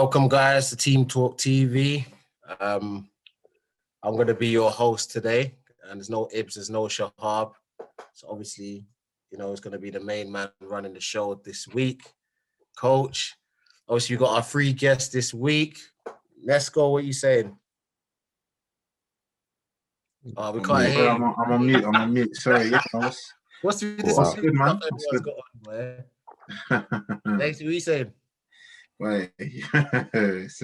Welcome, guys, to Team Talk TV. I'm going to be your host today, and there's no Ibs, there's no Shahab. So obviously, it's going to be the main man running the show this week, Coach. Obviously, we've got our three guests this week. Nesko, what are you saying? We can't hear you. I'm on mute. Sorry. What's good, man? Everyone's got on, boy. Next, what are you saying? Right. It's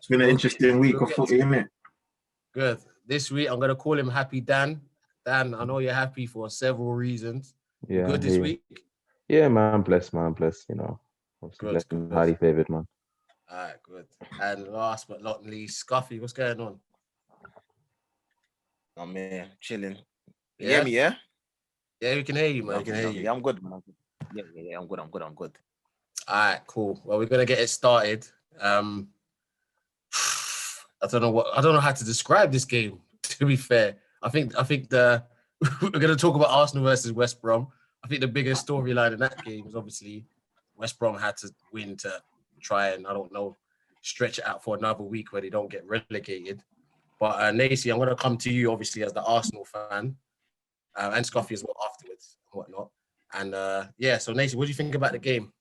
been an interesting week of footy, isn't it? Good. This week, I'm going to call him Happy Dan. Dan, I know you're happy for several reasons. Yeah. Good this week? Yeah, man. Blessed. Obviously, blessed and highly favoured, man. All right, good. And last but not least, Scuffy, what's going on? I'm here, chilling. You Yeah? hear me, yeah? Yeah, we can hear you, man. We can hear you. Yeah, I'm good, man. Yeah, I'm good. All right, cool. Well, we're gonna get it started. I don't know how to describe this game. To be fair, I think we're gonna talk about Arsenal versus West Brom. I think the biggest storyline in that game is obviously West Brom had to win to try and stretch it out for another week where they don't get relegated. But Nacy, I'm gonna come to you obviously as the Arsenal fan, and Scuffy as well afterwards and whatnot. And so Nacy, what do you think about the game?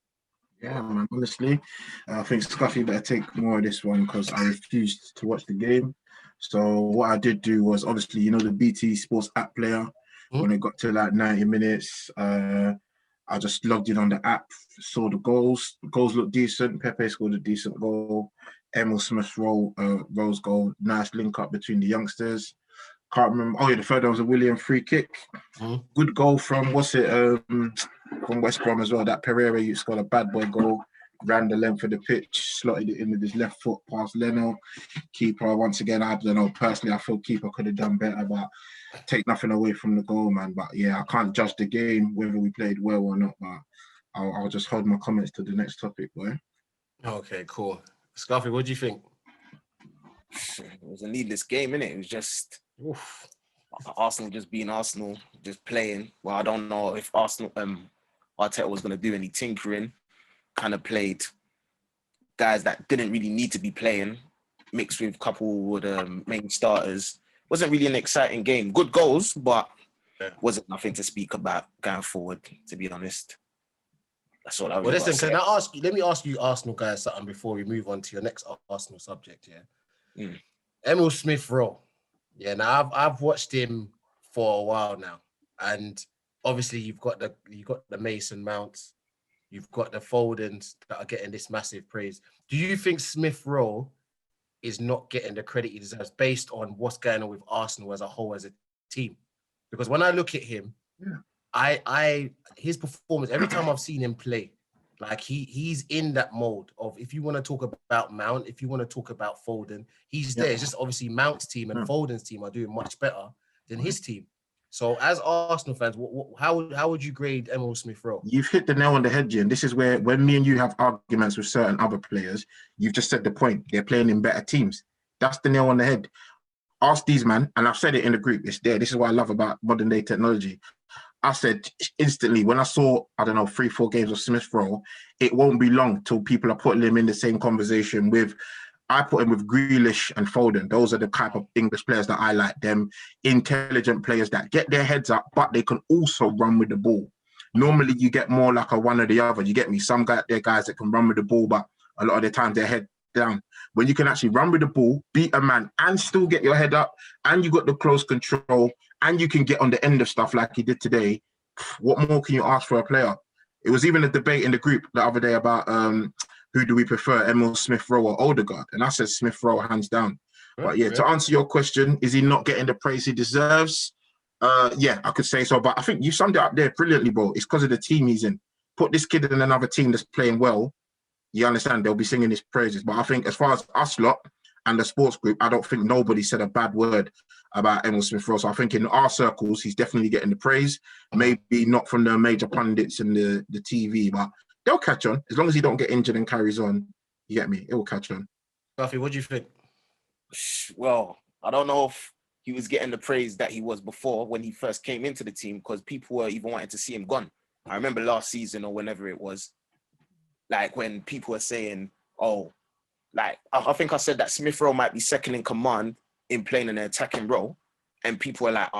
Yeah, man, honestly, I think Scuffy better take more of this one because I refused to watch the game. So what I did do was obviously, the BT Sports app player, when it got to like 90 minutes, I just logged in on the app, saw the goals. The goals looked decent. Pepe scored a decent goal. Emil Smith-Rowe's goal, nice link up between the youngsters. Can't remember. Oh yeah, the third one was a William free kick. Good goal from from West Brom as well. That Pereira, you scored a bad boy goal, ran the length of the pitch, slotted it in with his left foot past Leno. Keeper, once again, I don't know, personally, I feel keeper could have done better, but take nothing away from the goal, man. But yeah, I can't judge the game, whether we played well or not, but I'll just hold my comments to the next topic, boy. Okay, cool. Scuffy, what do you think? It was a needless game, innit? It was just Arsenal just being Arsenal, just playing. Well, I don't know if Arteta was going to do any tinkering. Kind of played guys that didn't really need to be playing, mixed with a couple of the main starters. Wasn't really an exciting game. Good goals, but wasn't nothing to speak about going forward, to be honest. That's all I was. Well, listen, let me ask you Arsenal guys something before we move on to your next Arsenal subject, yeah? Emil Smith-Rowe. Yeah, now I've watched him for a while now, and obviously you've got the Mason Mounts, you've got the Fodens that are getting this massive praise. Do you think Smith-Rowe is not getting the credit he deserves based on what's going on with Arsenal as a whole, as a team? Because when I look at him, his performance, every time I've seen him play, like he's in that mode of, if you want to talk about Mount, if you want to talk about Foden, he's there. It's just obviously Mount's team and Foden's team are doing much better than his team. So as Arsenal fans, how would you grade Emil Smith-Rowe? You've hit the nail on the head, Jim. This is where, when me and you have arguments with certain other players, you've just said the point. They're playing in better teams. That's the nail on the head. Ask these, man, and I've said it in the group. It's there. This is what I love about modern day technology. I said instantly when I saw, 3-4 games of Smith-Rowe, it won't be long till people are putting him in the same conversation with, I put him with Grealish and Foden. Those are the type of English players that I like, them intelligent players that get their heads up, but they can also run with the ball. Normally you get more like a one or the other. You get me? Some guys that can run with the ball, but a lot of the time their head down. When you can actually run with the ball, beat a man and still get your head up, and you got the close control, and you can get on the end of stuff like he did today, what more can you ask for a player? It was even a debate in the group the other day about who do we prefer, Emil Smith-Rowe or Odegaard? And I said Smith-Rowe hands down. But yeah, to answer your question, is he not getting the praise he deserves? Yeah, I could say so. But I think you summed it up there brilliantly, bro. It's because of the team he's in. Put this kid in another team that's playing well, you understand, they'll be singing his praises. But I think as far as us lot and the sports group, I don't think nobody said a bad word about Emil Smith-Rowe. So I think in our circles, he's definitely getting the praise. Maybe not from the major pundits and the TV, but they'll catch on. As long as he don't get injured and carries on, you get me? It will catch on. Buffy, what do you think? Well, I don't know if he was getting the praise that he was before when he first came into the team, because people were even wanting to see him gone. I remember last season or whenever it was, like when people were saying, oh, like, I think I said that Smith Rowe might be second in command in playing an attacking role. And people were like,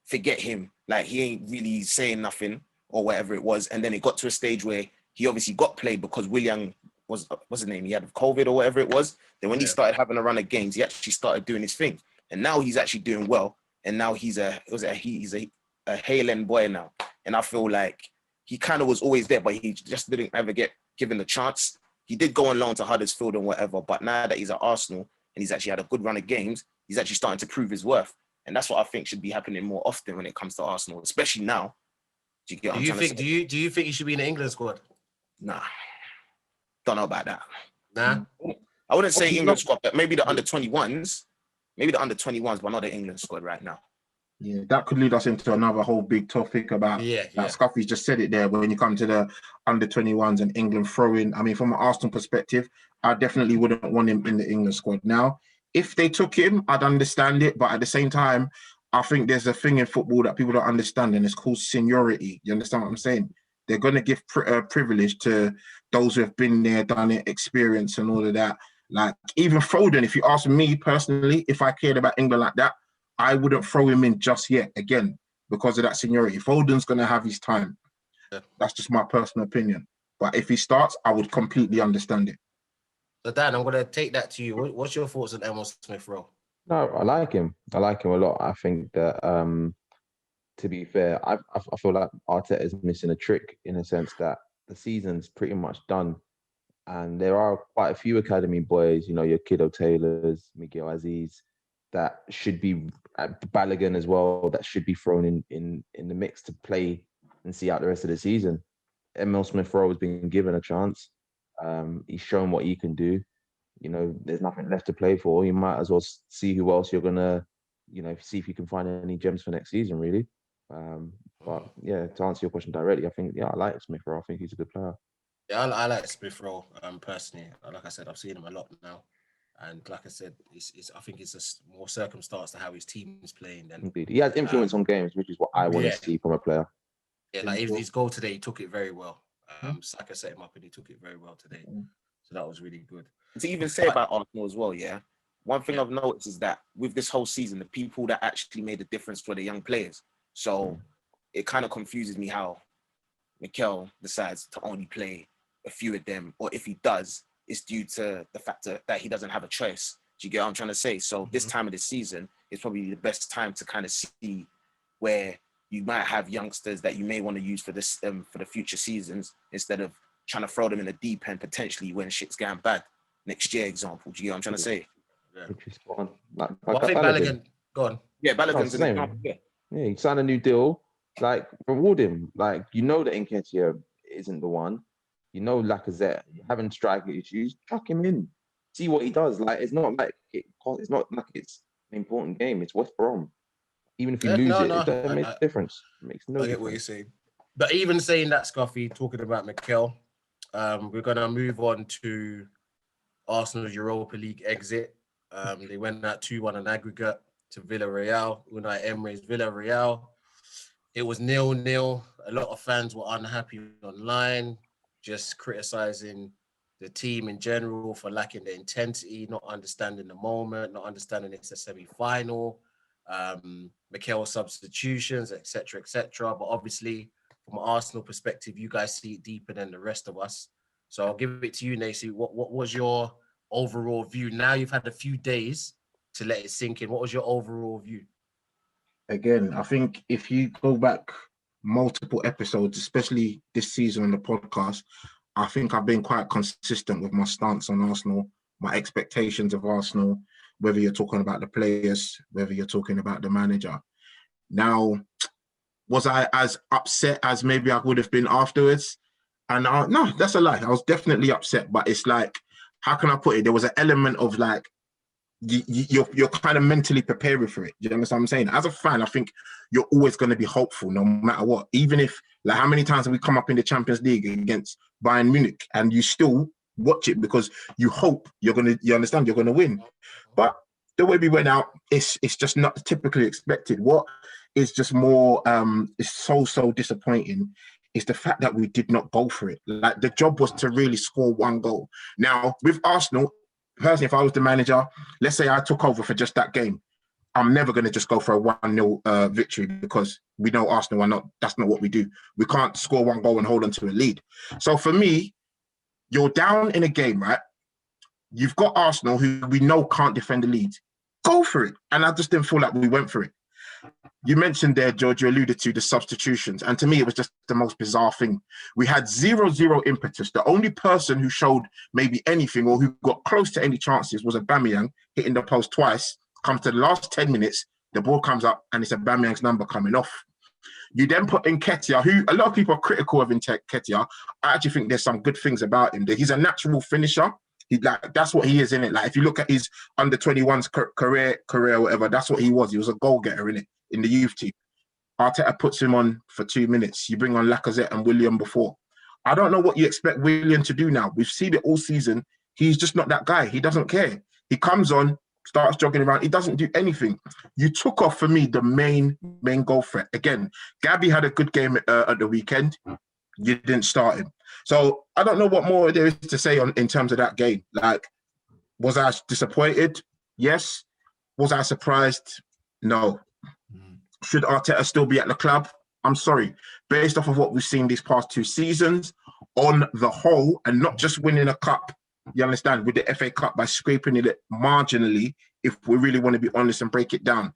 forget him. Like, he ain't really saying nothing or whatever it was. And then it got to a stage where he obviously got played because Willian what's his name? He had COVID or whatever it was. Then when he started having a run of games, he actually started doing his thing. And now he's actually doing well. And now he's a Hale End boy now. And I feel like he kind of was always there, but he just didn't ever get given the chance. He did go on loan to Huddersfield and whatever, but now that he's at Arsenal and he's actually had a good run of games, he's actually starting to prove his worth. And that's what I think should be happening more often when it comes to Arsenal, especially now. Do you get what I'm trying to say? Do you think he should be in the England squad? Nah. Don't know about that. Nah. I wouldn't say England squad, but maybe the under-21s. Maybe the under-21s, but not the England squad right now. Yeah, that could lead us into another whole big topic about Scuffy's just said it there when you come to the under-21s and England throwing. I mean, from an Arsenal perspective, I definitely wouldn't want him in the England squad. Now, if they took him, I'd understand it. But at the same time, I think there's a thing in football that people don't understand, and it's called seniority. You understand what I'm saying? They're going to give privilege to those who have been there, done it, experience and all of that. Like, even Foden, if you ask me personally, if I cared about England like that, I wouldn't throw him in just yet, again, because of that seniority. Foden's going to have his time. Yeah. That's just my personal opinion. But if he starts, I would completely understand it. So, Dan, I'm going to take that to you. What's your thoughts on Emil Smith-Rowe? No, I like him. I like him a lot. I think that, to be fair, I feel like Arteta is missing a trick in the sense that the season's pretty much done. And there are quite a few academy boys, you know, your Kiddo Taylors, Miguel Aziz, that should be Balogun as well, that should be thrown in the mix to play and see out the rest of the season. Emil Smith-Rowe has been given a chance. He's shown what he can do. You know, there's nothing left to play for. You might as well see who else you're gonna, you know, see if you can find any gems for next season, really. But yeah, to answer your question directly, I think I like Smith-Rowe. I think he's a good player. Yeah, I like Smith-Rowe personally. Like I said, I've seen him a lot now. And like I said, I think it's just more circumstance to how his team is playing. Indeed. He has influence on games, which is what I want to see from a player. Yeah, like his goal today, he took it very well. Saka set him up and he took it very well today. So that was really good. To even say about Arsenal as well, one thing I've noticed is that with this whole season, the people that actually made a difference were the young players. So it kind of confuses me how Mikel decides to only play a few of them, or if he does, it's due to the fact that he doesn't have a choice. Do you get what I'm trying to say? So this time of the season is probably the best time to kind of see where you might have youngsters that you may want to use for this for the future seasons instead of trying to throw them in the deep end potentially when shit's going bad next year. Example, do you get what I'm trying to say? Yeah, which is spot on. Like I think Balogun. Go on. Yeah, Balogun's an example. Yeah, he signed a new deal. Like, reward him. Like, you know that Nketiah isn't the one. You know, Lacazette, having striker issues, chuck him in. See what he does. Like, it's not like it's an important game. It's West Brom. Even if you lose it doesn't make a difference. It makes no difference. I get what you're saying. But even saying that, Scuffy, talking about Mikel, we're going to move on to Arsenal's Europa League exit. They went out 2-1 on aggregate to Villarreal. Unai Emery's Villarreal. It was 0-0. A lot of fans were unhappy online, just criticizing the team in general for lacking the intensity, not understanding the moment, not understanding it's a semi-final, Mikel's substitutions, etc., etc. But obviously, from an Arsenal perspective, you guys see it deeper than the rest of us. So I'll give it to you, Nacy. What was your overall view? Now you've had a few days to let it sink in. What was your overall view? Again, I think if you go back multiple episodes, especially this season on the podcast, I think I've been quite consistent with my stance on Arsenal, my expectations of Arsenal, whether you're talking about the players, whether you're talking about the manager. Now, was I as upset as maybe I would have been afterwards? And no, that's a lie. I was definitely upset, but it's like, how can I put it? There was an element of like, you're kind of mentally preparing for it. Do you understand what I'm saying? As a fan, I think you're always going to be hopeful no matter what. Even if, like, how many times have we come up in the Champions League against Bayern Munich and you still watch it because you hope you understand you're going to win. But the way we went out, it's just not typically expected. What is just more, is so disappointing is the fact that we did not go for it. Like, the job was to really score one goal. Now, with Arsenal, personally, if I was the manager, let's say I took over for just that game, I'm never going to just go for a 1-0 victory, because we know Arsenal are not, that's not what we do. We can't score one goal and hold on to a lead. So for me, you're down in a game, right? You've got Arsenal, who we know can't defend the lead. Go for it. And I just didn't feel like we went for it. You mentioned there, George, you alluded to the substitutions. And to me, it was just the most bizarre thing. We had 0-0 impetus. The only person who showed maybe anything or who got close to any chances was Aubameyang, hitting the post twice. Comes to the last 10 minutes, the ball comes up and it's Aubameyang's number coming off. You then put in Nketiah, who a lot of people are critical of Nketiah. I actually think there's some good things about him. He's a natural finisher. That's what he is, in it. Like, if you look at his under 21s career, whatever, that's what he was. He was a goal getter in it, in the youth team. Arteta puts him on for 2 minutes. You bring on Lacazette and William before. I don't know what you expect William to do now. We've seen it all season. He's just not that guy. He doesn't care. He comes on, starts jogging around. He doesn't do anything. You took off, for me, the main goal threat. Again, Gabby had a good game at the weekend. You didn't start him. So I don't know what more there is to say in terms of that game. Like, was I disappointed? Yes. Was I surprised? No. Should Arteta still be at the club? I'm sorry. Based off of what we've seen these past 2 seasons, on the whole, and not just winning a cup, you understand, with the FA Cup, by scraping it marginally, if we really want to be honest and break it down.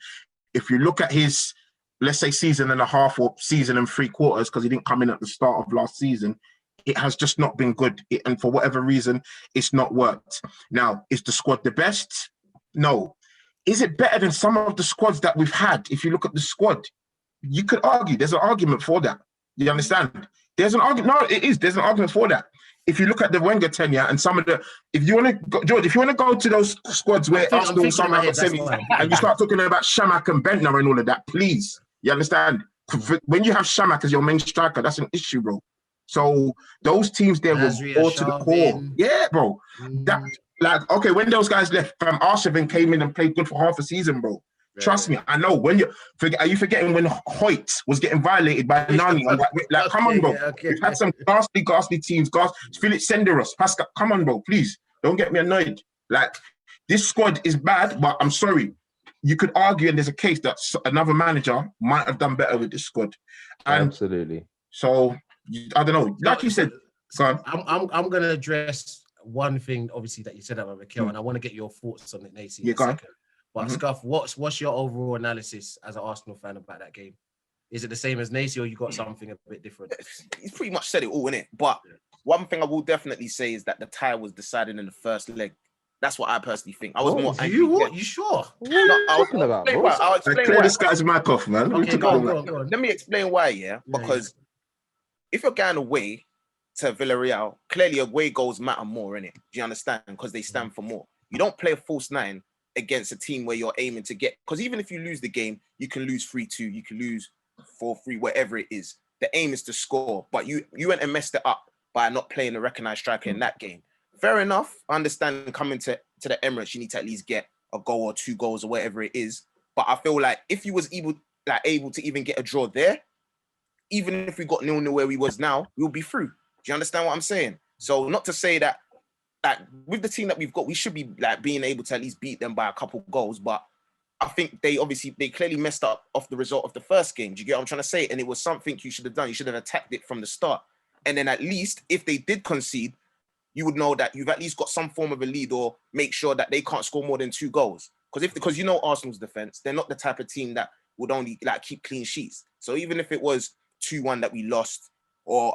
If you look at his, let's say, season and a half or season and 3 quarters, because he didn't come in at the start of last season, it has just not been good. And for whatever reason, it's not worked. Now, is the squad the best? No. Is it better than some of the squads that we've had? If you look at the squad, you could argue. There's an argument for that. You understand? There's an argument. No, it is. There's an argument for that. If you look at the Wenger tenure and some of the, if you want to go, George, if you want to go to those squads where Arsenal somehow got semis, and you start talking about Shamak and Bentner and all of that, please, you understand? When you have Shamak as your main striker, that's an issue, bro. So those teams there will go to the core. Yeah, bro. That, like, okay, when those guys left, Arshavin came in and played good for half a season, bro. Trust me, I know. When are you forgetting when Hoyt was getting violated by Nani? Like, come on, bro. We've had some ghastly teams. Philip Senderos, Pascal. Come on, bro. Please don't get me annoyed. Like, this squad is bad, but I'm sorry. You could argue, and there's a case that another manager might have done better with this squad. And absolutely. So I don't know. Like you said, I'm going to address one thing, obviously, that you said about Mikel, and I want to get your thoughts on it, Nacy. Yeah, go on. But Skuff, what's your overall analysis as an Arsenal fan about that game? Is it the same as Nacy, or you got something a bit different? He's pretty much said it all, innit? But one thing I will definitely say is that the tie was decided in the first leg. That's what I personally think. I was more angry. You sure? What are you talking about, bro? I'll explain clear this guy's mic off, man. Okay, go on. Let me explain why, because if you're going away to Villarreal, clearly away goals matter more, innit? Do you understand? Because they stand for more. You don't play a false 9 against a team where you're aiming to get, because even if you lose the game, you can lose 3-2, you can lose 4-3, whatever it is. The aim is to score, but you went and messed it up by not playing a recognised striker in that game. Fair enough. I understand coming to the Emirates, you need to at least get a goal or 2 goals or whatever it is. But I feel like if you was able to even get a draw there, even if we got 0-0 where we was now, we'll be through. Do you understand what I'm saying? So not to say that with the team that we've got, we should be like being able to at least beat them by a couple goals. But I think they clearly messed up off the result of the first game. Do you get what I'm trying to say? And it was something you should have done. You should have attacked it from the start. And then at least if they did concede, you would know that you've at least got some form of a lead, or make sure that they can't score more than 2 goals. Because you know Arsenal's defense, they're not the type of team that would only like keep clean sheets. So even if it was 2-1 that we lost, or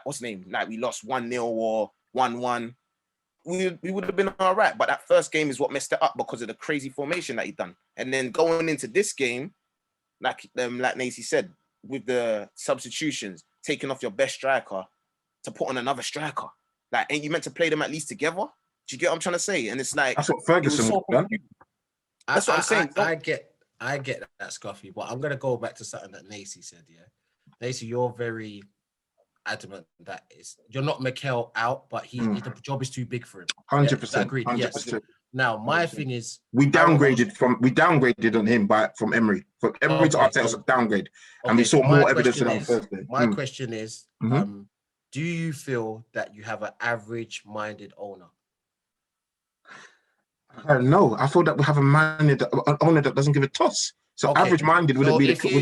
what's the name? Like we lost 1-0 or 1-1. We would have been all right. But that first game is what messed it up because of the crazy formation that he done. And then going into this game, like Nacy said, with the substitutions, taking off your best striker to put on another striker. Like, ain't you meant to play them at least together? Do you get what I'm trying to say? And it's like, that's what Ferguson would have done. That's what I'm saying. I get that, Scuffy, but I'm going to go back to something that Nacy said, yeah? Nacy, you're very adamant that you're not Mikel out, but the job is too big for him. 100%. Agreed. 100%. Yes. Now, my thing is, we downgraded on him from Emery. From Emery to Arteta was a downgrade, and we saw more evidence in our first day. My question is, do you feel that you have an average-minded owner? No, I thought that we have an owner that doesn't give a toss. So Okay. average-minded wouldn't be the case.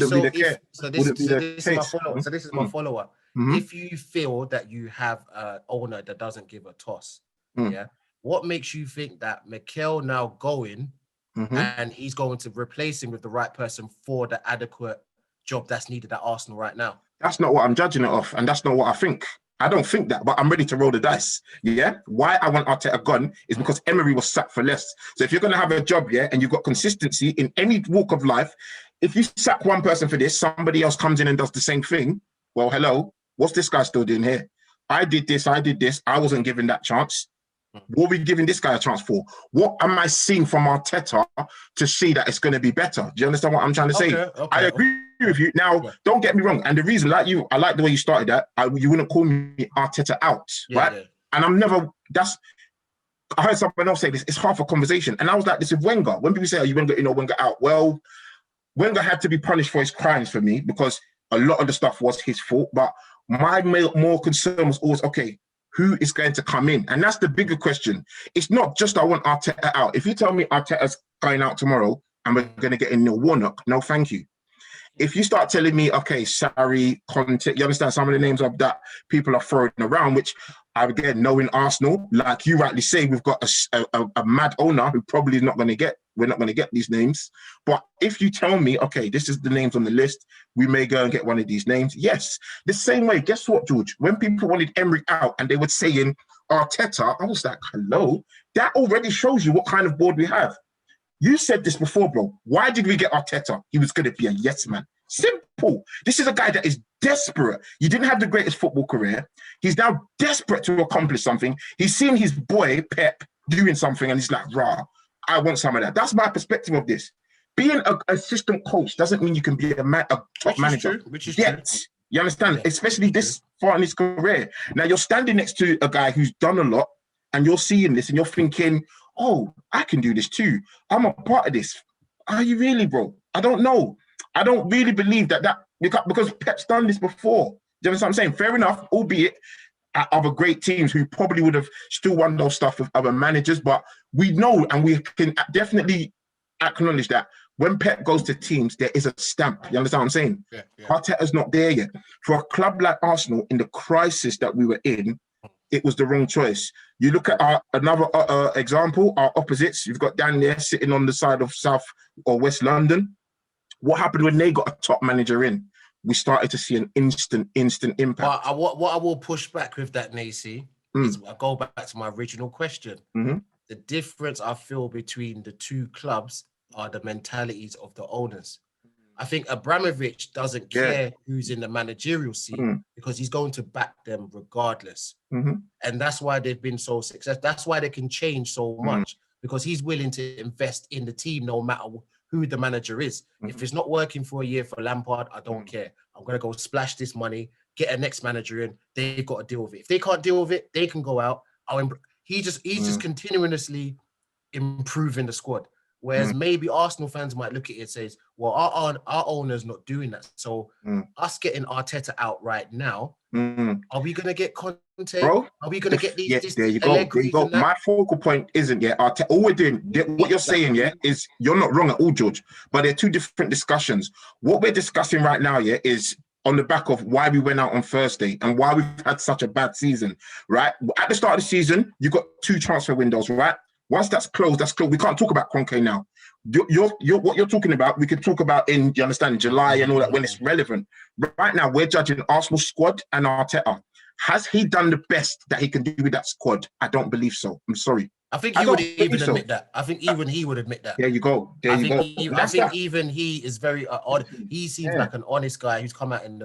This is my follow-up. So this is my follow-up. Mhm. If you feel that you have an owner that doesn't give a toss, Mm. yeah, what makes you think that Mikel now going and he's going to replace him with the right person for the adequate job that's needed at Arsenal right now? That's not what I'm judging it off, and that's not what I think. I don't think that, but I'm ready to roll the dice. Yeah. Why I want Arteta gone is because Emery was sacked for less. So if you're going to have a job, yeah, and you've got consistency in any walk of life, if you sack one person for this, somebody else comes in and does the same thing. Well, hello, what's this guy still doing here? I did this. I wasn't given that chance. What are we giving this guy a chance for? What am I seeing from Arteta to see that it's going to be better? Do you understand what I'm trying to say? Okay. I agree with you. Now, don't get me wrong. And the reason, like you, I like the way you started that. You wouldn't call me Arteta out, right? Yeah. And I'm never, I heard someone else say this, it's half a conversation. And I was like this with Wenger. When people say, are you Wenger in or Wenger out? Well, Wenger had to be punished for his crimes for me because a lot of the stuff was his fault. But my more concern was always, okay, who is going to come in? And that's the bigger question. It's not just I want Arteta out. If you tell me Arteta's going out tomorrow and we're going to get in Neil Warnock, no, thank you. If you start telling me, okay, Sarri, Conte, you understand some of the names of that people are throwing around, which again, knowing Arsenal, like you rightly say, we've got a mad owner who probably is not going to get, we're not going to get these names. But if you tell me, okay, this is the names on the list, we may go and get one of these names. Yes. The same way, guess what, George? When people wanted Emery out and they were saying Arteta, I was like, hello, that already shows you what kind of board we have. You said this before, bro. Why did we get Arteta? He was going to be a yes man. Simple. This is a guy that is desperate. You didn't have the greatest football career. He's now desperate to accomplish something. He's seen his boy, Pep, doing something, and he's like, rah, I want some of that. That's my perspective of this. Being an assistant coach doesn't mean you can be a top manager. Which is yet. true. You understand? Yeah, especially this far in his career. Now, you're standing next to a guy who's done a lot, and you're seeing this, and you're thinking, oh, I can do this too. I'm a part of this. Are you really, bro? I don't know. I don't really believe that because Pep's done this before. Do you understand what I'm saying? Fair enough, albeit at other great teams who probably would have still won those stuff with other managers, but we know and we can definitely acknowledge that when Pep goes to teams, there is a stamp. You understand what I'm saying? Yeah. Arteta's not there yet. For a club like Arsenal, in the crisis that we were in, it was the wrong choice. You look at another example, our opposites. You've got Dan there sitting on the side of South or West London. What happened when they got a top manager in? We started to see an instant impact. What I will push back with that, Nacy, is I go back to my original question. The difference I feel between the two clubs are the mentalities of the owners. I think Abramovich doesn't care who's in the managerial seat because he's going to back them regardless. And that's why they've been so successful. That's why they can change so much because he's willing to invest in the team no matter who the manager is. If it's not working for a year for Lampard, I don't care. I'm going to go splash this money, get a next manager in. They've got to deal with it. If they can't deal with it, they can go out. He's just continuously improving the squad. Whereas maybe Arsenal fans might look at it and say, well, our owner's not doing that. So us getting Arteta out right now, are we going to get Conte? Bro, are we going to get these? Yes, there you go. There you go. My focal point isn't Arteta. All we're doing, what you're saying, is you're not wrong at all, George. But they're two different discussions. What we're discussing right now, is on the back of why we went out on Thursday and why we've had such a bad season, right? At the start of the season, you've got 2 transfer windows, right? Once that's closed, that's closed. We can't talk about Conte now. What you're talking about, we can talk about in, you understand, July and all that when it's relevant. Right now, we're judging Arsenal squad and Arteta. Has he done the best that he can do with that squad? I don't believe so. I'm sorry. I think he would even admit that. I think even he would admit that. There you go. I think even he is very odd. He seems like an honest guy who's come out in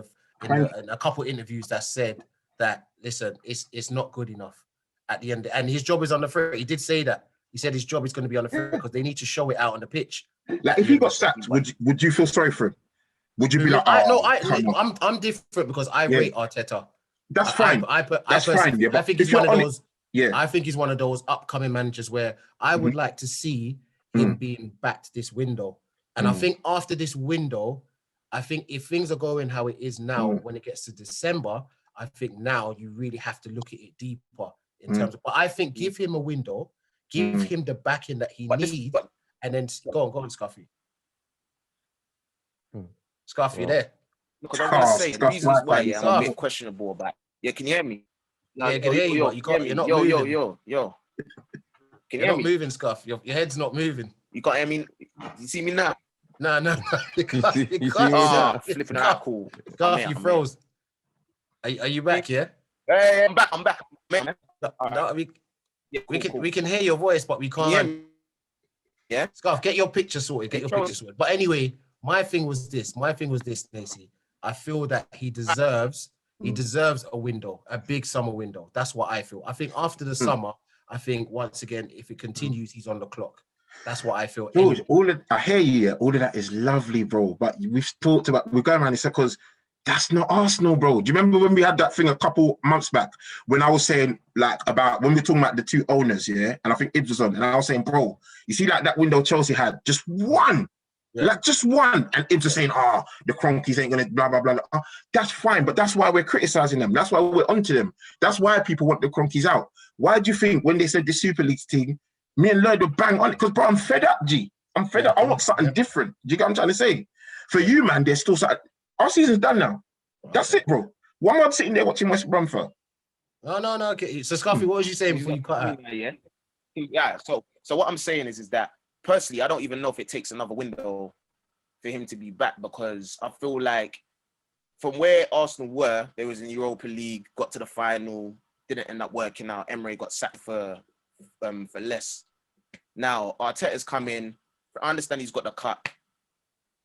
a couple of interviews that said that, listen, it's not good enough at the end. And his job is on the field. He did say that. He said his job is going to be on the field because they need to show it out on the pitch. Like if he got sacked, would you feel sorry for him? Would you be like, I'm different because I rate Arteta. That's fine. That's fine. Yeah, I think he's one of those. Yeah, I think he's one of those upcoming managers where I would like to see him being backed this window. And I think after this window, I think if things are going how it is now, when it gets to December, I think now you really have to look at it deeper in terms of. But I think give him a window. Give him the backing that he needs, and then go on, Scuffy. Scuff, you there? Because I was going to say, the reasons why I'm a bit questionable about. Yeah, can you hear me? Yeah, I can hear you, but you're not moving. Yo. Can you're not moving, Scuff. Your head's not moving. You can't hear me? You see me now? No. You can't. Flipping out, cool. Scuff, you froze. Are you back, yeah? Hey, I'm back. Man. We can hear your voice, but we can't. Yeah? Scuff, get your picture sorted. But anyway, my thing was this, Macy. I feel that he deserves a window, a big summer window. That's what I feel. I think after the summer, I think once again, if it continues, he's on the clock. That's what I feel. George, I hear you. All of that is lovely, bro. But we're going around in circles. That's not Arsenal, bro. Do you remember when we had that thing a couple months back when I was saying about when we were talking about the two owners, yeah? And I think Ibs was on, and I was saying, bro, you see that window Chelsea had just one. Yeah. Just one. And Ibs was saying, the Cronkies ain't gonna blah blah blah. That's fine, but that's why we're criticizing them. That's why we're onto them. That's why people want the Cronkies out. Why do you think when they said the Super League team, me and Lloyd were bang on it? Because bro, I'm fed up, G. I'm fed up. I want something different. Do you get what I'm trying to say? For you, man, there's still something. Our season's done now. That's it, bro. What am I sitting there watching West Brom for? No. Okay. So, Scuffy, what was you saying before you cut out? Yeah. So what I'm saying is that personally, I don't even know if it takes another window for him to be back, because I feel like from where Arsenal were, they was in Europa League, got to the final, didn't end up working out. Emery got sacked for less. Now Arteta's come in. I understand he's got the cut.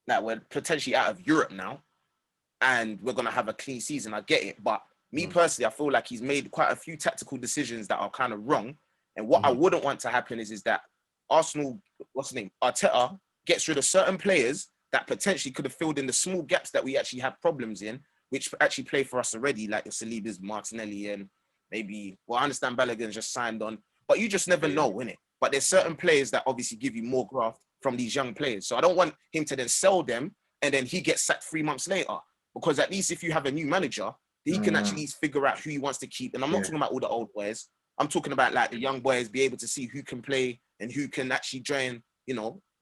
Now we're potentially out of Europe now, and we're gonna have a clean season. I get it, but me personally, I feel like he's made quite a few tactical decisions that are kind of wrong. And what I wouldn't want to happen is that Arsenal, Arteta gets rid of certain players that potentially could have filled in the small gaps that we actually have problems in, which actually play for us already, like the Salibas, Martinelli, and maybe, I understand Balogun's just signed on, but you just never know, innit? But there's certain players that obviously give you more graft from these young players. So I don't want him to then sell them and then he gets sacked 3 months later, because at least if you have a new manager, he can actually figure out who he wants to keep. And I'm not talking about all the old boys. I'm talking about like the young boys, be able to see who can play and who can actually join,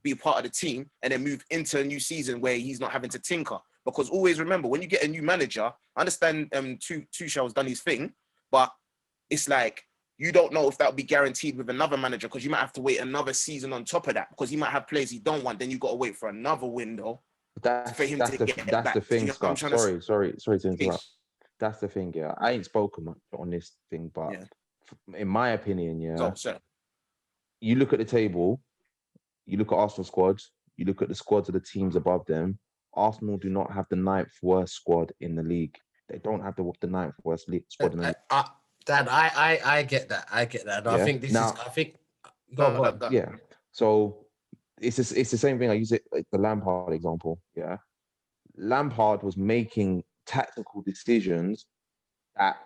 be a part of the team, and then move into a new season where he's not having to tinker. Because always remember, when you get a new manager, I understand Tuchel's done his thing, but it's like, you don't know if that'll be guaranteed with another manager, because you might have to wait another season on top of that, because he might have players he don't want. Then you've got to wait for another window for him to get back. That's the thing, Scott. Sorry to interrupt. Please. That's the thing, yeah. I ain't spoken much on this thing, but in my opinion, you look at the table, you look at Arsenal squads, you look at the squads of the teams above them. Arsenal do not have the 9th worst squad in the league. They don't have the 9th worst squad in the league. Dan, I get that. And I think go. Yeah. So it's the same thing. I use it like the Lampard example. Yeah. Lampard was making tactical decisions that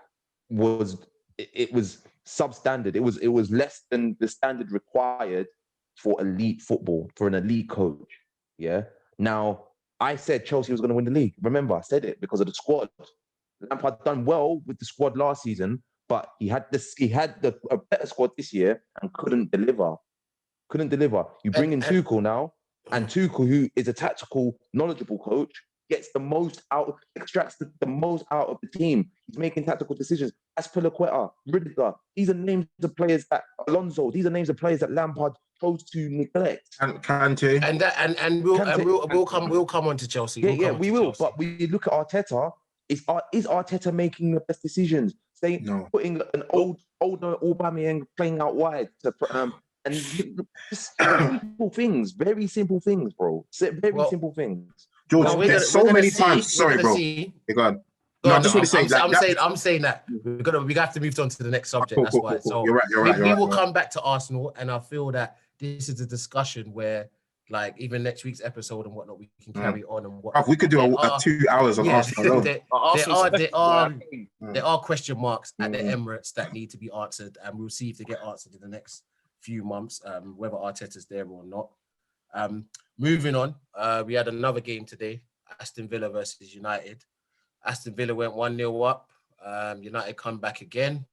was substandard. It was less than the standard required for elite football, for an elite coach. Yeah. Now, I said Chelsea was going to win the league. Remember, I said it because of the squad. Lampard done well with the squad last season, but he had a better squad this year and couldn't deliver. You bring in Tuchel now, and Tuchel, who is a tactical, knowledgeable coach, extracts the most out of the team. He's making tactical decisions. Aspilicueta, Rudiger, these are names of players that Alonso. These are names of players that Lampard chose to neglect. And Kante. We'll come on to Chelsea. We will. But we look at Arteta. Is Arteta making the best decisions? Putting an older Aubameyang playing out wide and just simple things, very simple things, bro. Simple things. George, there's so many times. Sorry, bro. Go on. No, I just want to say I'm saying that we have to move on to the next subject. Cool, That's why. So you're right. We will come back to Arsenal, and I feel that this is a discussion where, like, even next week's episode and whatnot, we can carry on and what. We could do 2 hours on Arsenal. There are question marks at the Emirates that need to be answered, and we'll see if they get answered in the next few months, whether Arteta's there or not. Moving on, we had another game today, Aston Villa versus United. Aston Villa went 1-0 up. United come back again,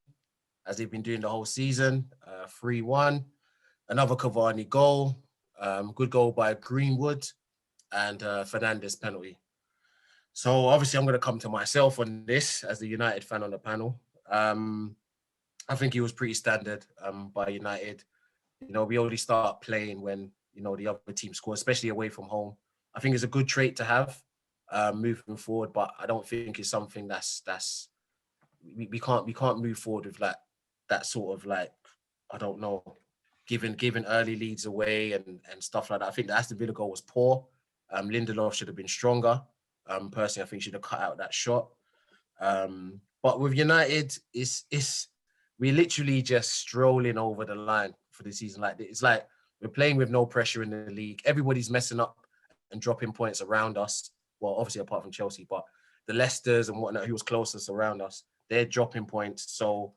as they've been doing the whole season, 3-1. another Cavani goal, good goal by Greenwood, and Fernandes penalty. So obviously I'm going to come to myself on this as the United fan on the panel. I think he was pretty standard by United. You know, we only start playing when, you know, the other team scores, especially away from home. I think it's a good trait to have moving forward, but I don't think it's something we can't move forward with like that sort of like, I don't know, giving early leads away and stuff like that. I think the Aston Villa goal was poor. Lindelof should have been stronger. Personally, I think he should have cut out that shot. But with United, it's we're literally just strolling over the line for the season. Like it's like we're playing with no pressure in the league. Everybody's messing up and dropping points around us. Well, obviously apart from Chelsea, but the Leicesters and whatnot, who was closest around us, they're dropping points. So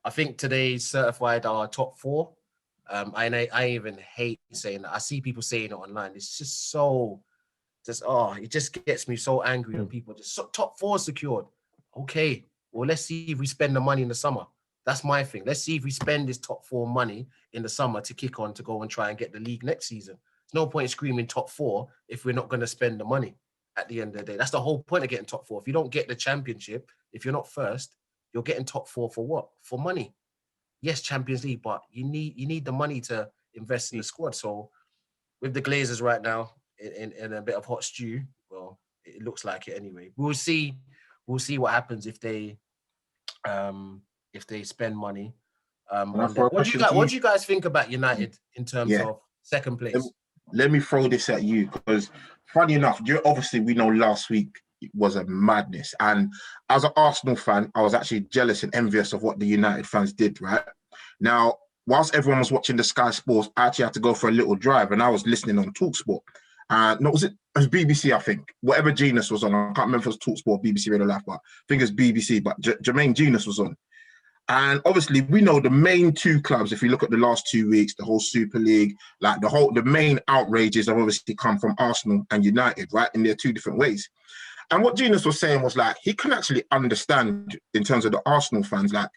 I think today certified our top four. I even hate saying that. I see people saying it online. It's just so, it just gets me so angry when people just top four secured. Okay, well, let's see if we spend the money in the summer. That's my thing. Let's see if we spend this top four money in the summer to kick on to go and try and get the league next season. There's no point screaming top four if we're not going to spend the money at the end of the day. That's the whole point of getting top four. If you don't get the championship, if you're not first, you're getting top four for what? For money. Yes, Champions League, but you need the money to invest in the squad. So with the Glazers right now in a bit of hot stew, well, it looks like it anyway. We'll see what happens if they spend money. What do you guys think about United in terms of second place? Let me throw this at you because, funny enough, obviously we know last week was a madness, and as an Arsenal fan, I was actually jealous and envious of what the United fans did. Right now, whilst everyone was watching the Sky Sports, I actually had to go for a little drive, and I was listening on TalkSport. It was BBC, I think. Whatever Genius was on, I can't remember if it was TalkSport, BBC Radio Life, but I think it's BBC. But Jermaine Genius was on. And obviously, we know the main two clubs, if you look at the last 2 weeks, the whole Super League, like the main outrages have obviously come from Arsenal and United, right? And they're two different ways. And what Genius was saying was like, he can actually understand in terms of the Arsenal fans, like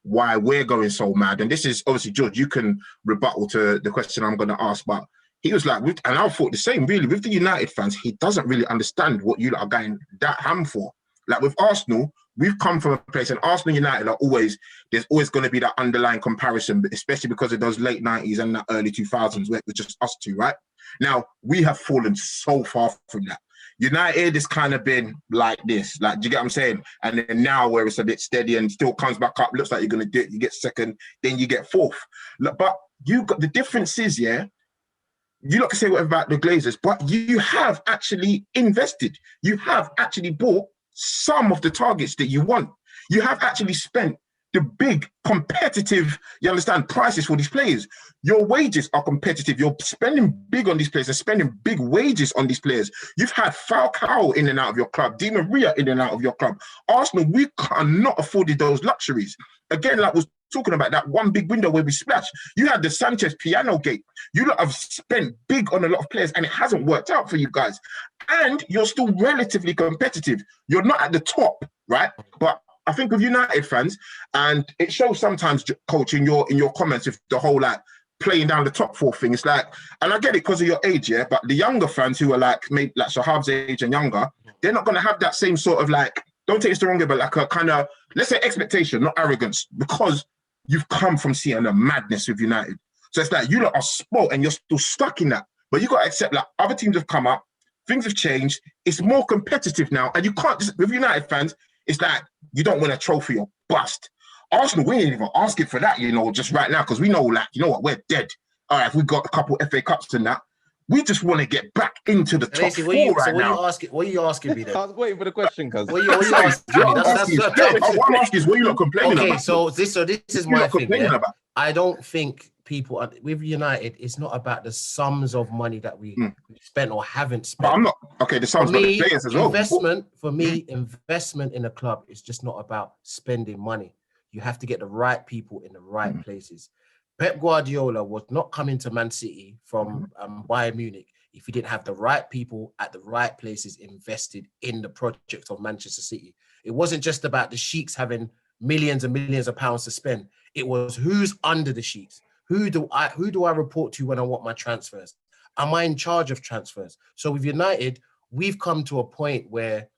why we're going so mad. And this is obviously, George, you can rebuttal to the question I'm going to ask, but he was like, and I thought the same, really, with the United fans, he doesn't really understand what you are going that ham for. Like with Arsenal, we've come from a place, and Arsenal and United there's always going to be that underlying comparison, especially because of those late 90s and the early 2000s, where it was just us two, right? Now, we have fallen so far from that. United has kind of been like this, like, do you get what I'm saying? And then now where it's a bit steady and still comes back up, looks like you're going to do it, you get second, then you get fourth. But the difference is, you lot can say whatever about the Glazers, but you have actually invested. You have actually bought some of the targets that you want. You have actually spent the big competitive, you understand, prices for these players. Your wages are competitive. You're spending big on these players and spending big wages on these players. You've had Falcao in and out of your club, Di Maria in and out of your club. Arsenal, we cannot afford those luxuries. Again, like was talking about that one big window where we splashed. You had the Sanchez piano gate. You lot have spent big on a lot of players and it hasn't worked out for you guys. And you're still relatively competitive. You're not at the top, right? But I think with United fans, and it shows sometimes, Coach, in your comments with the whole like playing down the top four thing. It's like, and I get it because of your age, but the younger fans who are like maybe like Shahab's age and younger, they're not going to have that same sort of like, don't take this the wrong way, but like a kind of, let's say expectation, not arrogance, because you've come from seeing the madness with United. So it's like you lot are spoiled and you're still stuck in that. But you got to accept that other teams have come up, things have changed, it's more competitive now, and you can't just, with United fans, it's like you don't win a trophy or bust. Arsenal, we ain't even asking for that, just right now, because we know, like, you know what, we're dead. All right, if we got a couple FA Cups and that, we just want to get back into the top four now. What are you asking me then? I was waiting for the question, because what are you asking me? What I'm asking is what you're not complaining about. Okay, so this is my thing. I don't think people with United, it's not about the sums of money that we spent or haven't spent. But I'm not okay. The sums, but the players as well. Investment in a club is just not about spending money. You have to get the right people in the right places. Pep Guardiola was not coming to Man City from Bayern Munich if he didn't have the right people at the right places invested in the project of Manchester City. It wasn't just about the sheiks having millions and millions of pounds to spend. It was who's under the sheiks, who do I report to when I want my transfers? Am I in charge of transfers? So with United, we've come to a point where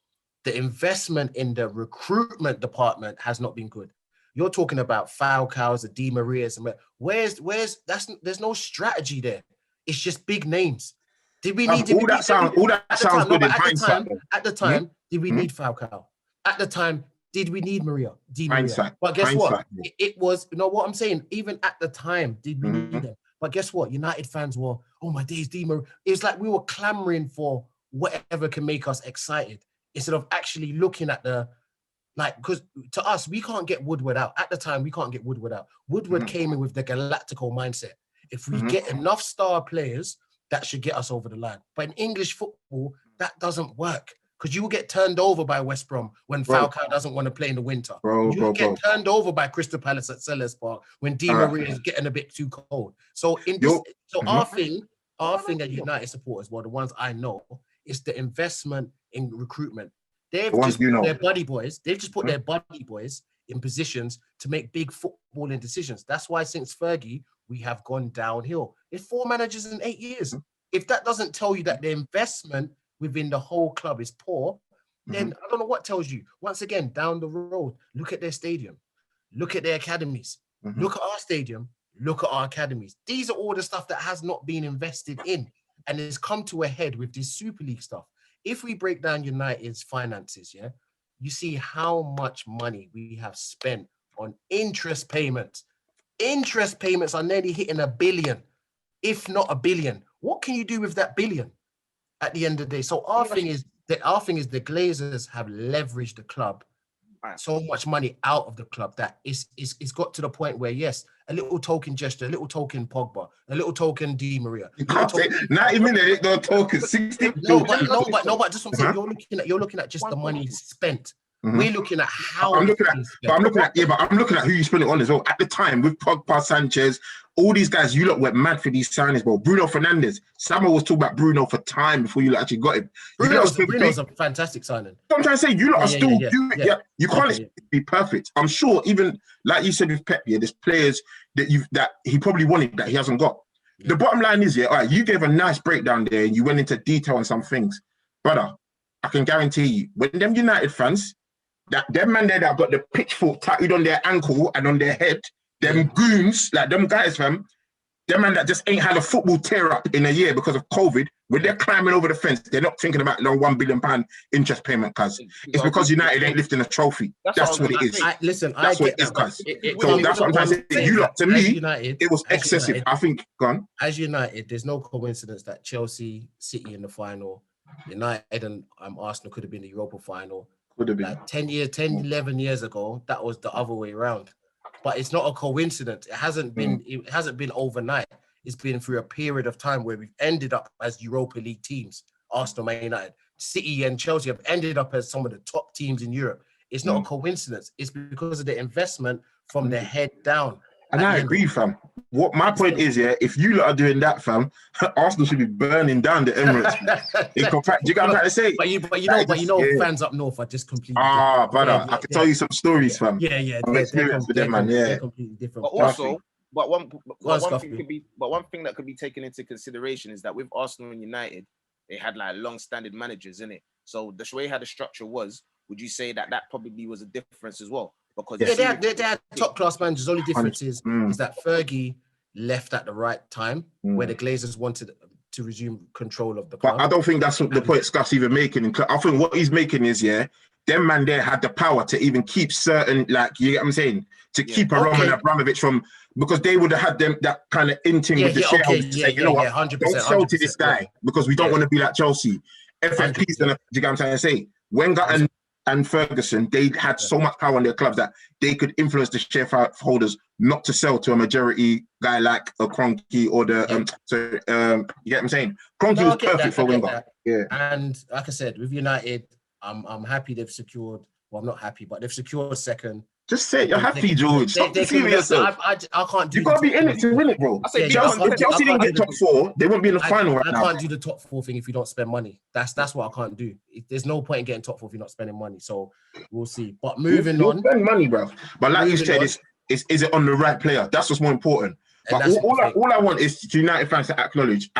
the investment in the recruitment department has not been good. You're talking about Falcao's, the Di Marias, and there's no strategy there. It's just big names. Did we need all that sounds good in hindsight? At the time, did we need Falcao? At the time, did we need Di Maria? Hindsight. But guess what? It was, you know what I'm saying? Even at the time, did we need them? But guess what? United fans were, oh my days, Di Maria. It's like we were clamoring for whatever can make us excited instead of actually looking at because to us, we can't get Woodward out. At the time, we can't get Woodward out. Woodward came in with the Galactical mindset. If we get enough star players, that should get us over the line. But in English football, that doesn't work because you will get turned over by West Brom when Falcao doesn't want to play in the winter. You get turned over by Crystal Palace at Sellers Park when Di Maria is getting a bit too cold. So our thing at United supporters, well, the ones I know, is the investment in recruitment. They've just put their buddy boys. They've just put their buddy boys in positions to make big footballing decisions. That's why since Fergie, we have gone downhill. It's 4 managers in 8 years. If that doesn't tell you that the investment within the whole club is poor, then I don't know what tells you. Once again, down the road, look at their stadium, look at their academies, look at our stadium, look at our academies. These are all the stuff that has not been invested in, and it's come to a head with this Super League stuff. If we break down United's finances, you see how much money we have spent on interest payments. Interest payments are nearly hitting $1 billion, if not $1 billion. What can you do with that billion at the end of the day? So our thing is the Glazers have leveraged the club so much money out of the club that it's got to the point where, yes, a little token gesture, a little token Pogba, a little token Di Maria. You can't say 90 minutes, no token, 60. No, but just what I'm saying, you're looking at just the money spent. We're looking at how I'm looking at who you spent it on as well. At the time, with Pogba, Sanchez, all these guys, you lot went mad for these signings, bro. Bruno Fernandes. Samuel was talking about Bruno for time before you actually got him. Bruno's a fantastic signing. I'm trying to say, you lot are still doing it. You can't be perfect. I'm sure, even like you said with Pep, there's players that he probably wanted that he hasn't got. The bottom line is, all right, you gave a nice breakdown there and you went into detail on some things. Brother, I can guarantee you, when them United fans, them man there that got the pitchfork tattooed on their ankle and on their head, them goons, like them guys, fam, them man that just ain't had a football tear up in a year because of COVID, when they're climbing over the fence, they're not thinking about no £1 billion interest payment, cuz. It's because United ain't lifting a trophy. That's what it is. That's what it is, cuz. So that's what I'm trying to say. You lot, to me, it was excessive. I think, gone. As United, there's no coincidence that Chelsea, City in the final, United and Arsenal could have been the Europa final. Could have been. Like 11 years ago, that was the other way around. But it's not a coincidence. It hasn't been overnight. It's been through a period of time where we've ended up as Europa League teams. Arsenal, Man United, City and Chelsea have ended up as some of the top teams in Europe. It's not a coincidence. It's because of the investment from the head down. And I agree, fam. What my point is, if you lot are doing that, fam, Arsenal should be burning down the Emirates. Do you get what I'm trying to say? But you know, fans up north are just completely different. Brother, I can tell you some stories, fam. I'm experienced with them, man. They're completely different. But also, one thing that could be taken into consideration is that with Arsenal and United, they had like long-standing managers in it. So the way how the structure was, would you say that probably was a difference as well? Because they had top class managers. The only difference is that Fergie left at the right time where the Glazers wanted to resume control of the club. But I don't think that's what the point Scott's even making. I think what he's making is, them man there had the power to even keep certain, like, you get what I'm saying, to keep Roman Abramovich from, because they would have had them that kind of inting with the shareholders to say, you know what, 100%, don't sell to this guy because we don't want to be like Chelsea. FFP's gonna, do you get what I'm trying to say? Wenger and Ferguson, they had so much power in their clubs that they could influence the shareholders not to sell to a majority guy like a Kroenke or the you get what I'm saying? Kroenke was perfect for Wenger. Yeah. And like I said, with United, I'm happy they've secured. Well, I'm not happy, but they've secured second. Just say you're happy, George. Stop deceiving yourself. I can't do. You gotta be in it to win it, bro. If Chelsea didn't get top 4, they won't be in the final right now. I can't do the top 4 thing if you don't spend money. That's what I can't do. There's no point in getting top 4 if you're not spending money. So we'll see. But moving on, spend money, bro. But like you said, is it on the right player? That's what's more important. And But that's what I think. all I want is to United fans to acknowledge.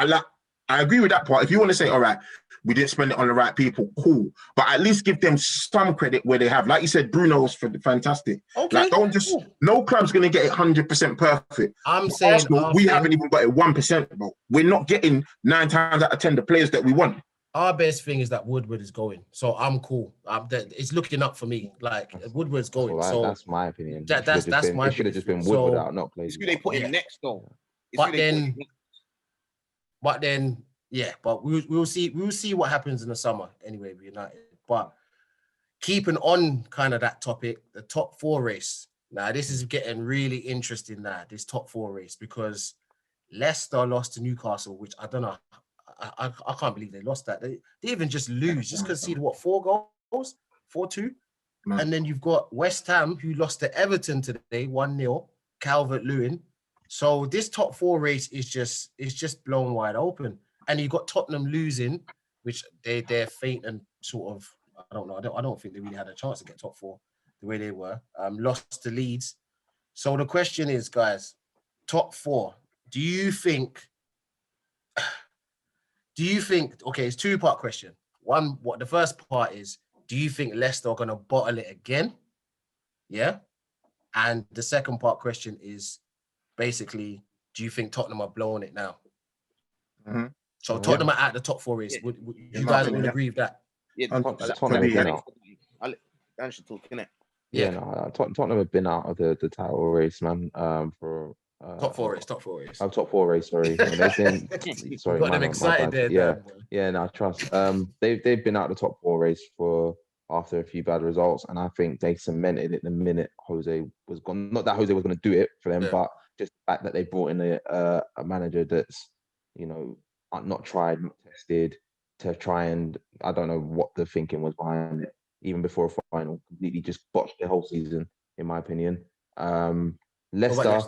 I agree with that part. If you want to say, all right, we didn't spend it on the right people, cool. But at least give them some credit where they have. Like you said, Bruno was fantastic. Okay. Like, don't just, no club's going to get it 100% perfect. I'm But saying Arsenal, we haven't even got it 1%, bro. We're not getting 9 times out of 10 the players that we want. Our best thing is that Woodward is going. So I'm cool. It's looking up for me. Like, Woodward's going. Right. So that's my opinion. That's my It should have just been Woodward out, not played. It's who they put in next, though. But then, yeah, but we'll see. We'll see what happens in the summer anyway with United. But keeping on kind of that topic, the top 4 race. Now, this is getting really interesting now, this top 4 race, because Leicester lost to Newcastle, which I don't know. I can't believe they lost that. They even just lose, just conceded 4 goals, 4-2. And then you've got West Ham, who lost to Everton today, 1-0, Calvert-Lewin. So this top 4 race is just blown wide open. And you've got Tottenham losing, which they're faint and sort of, I don't know. I don't think they really had a chance to get top 4 the way they were. Lost to Leeds. So the question is, guys, top 4, do you think, okay, it's 2-part question. One, what the first part is, do you think Leicester are going to bottle it again? Yeah. And the second part question is basically, do you think Tottenham are blowing it now? Mm-hmm. So Tottenham are at the top 4 race. Would you guys all agree with that? Yeah, Tottenham have been out. Dan should talk, innit? Yeah, no, Tottenham have been out of the title race, man. For top 4 race. Top 4 race. Sorry, they've been. Sorry, got them excited there. Yeah. No, trust. They've been out the top 4 race after a few bad results, and I think they cemented it the minute Jose was gone. Not that Jose was going to do it for them, but just the fact that they brought in a manager that's, not tried, not tested, to try and, I don't know what the thinking was behind it, even before a final, completely just botched the whole season, in my opinion. Leicester,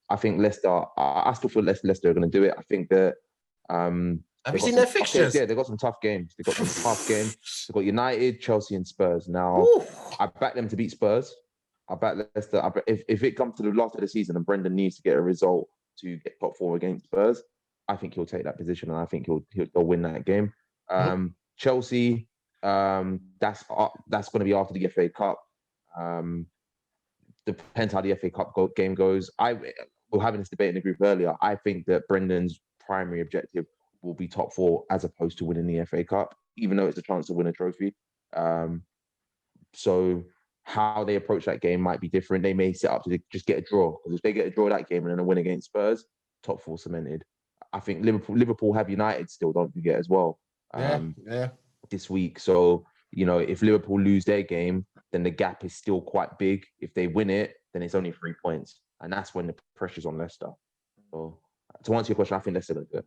I think Leicester, I still feel Leicester are going to do it. I think that... have you seen their fixtures? Yeah, they've got some tough games. They've got United, Chelsea and Spurs. Now, I back them to beat Spurs. I back Leicester. If it comes to the last of the season and Brendan needs to get a result to get top 4 against Spurs, I think he'll take that position and I think he'll win that game. Chelsea, that's going to be after the FA Cup. Depends how the FA Cup game goes. We were having this debate in the group earlier. I think that Brendan's primary objective will be top 4 as opposed to winning the FA Cup, even though it's a chance to win a trophy. So how they approach that game might be different. They may set up to just get a draw, because if they get a draw that game and then a win against Spurs, top 4 cemented. I think Liverpool have United still, don't forget, as well. This week. So, if Liverpool lose their game, then the gap is still quite big. If they win it, then it's only 3 points. And that's when the pressure's on Leicester. So, to answer your question, I think Leicester will do it.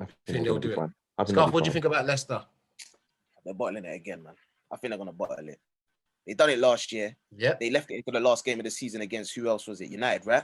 I think they'll do it. Skuff, what do you think about Leicester? They're bottling it again, man. I think they're going to bottle it. They done it last year. Yeah. They left it for the last game of the season against, who else was it? United, right?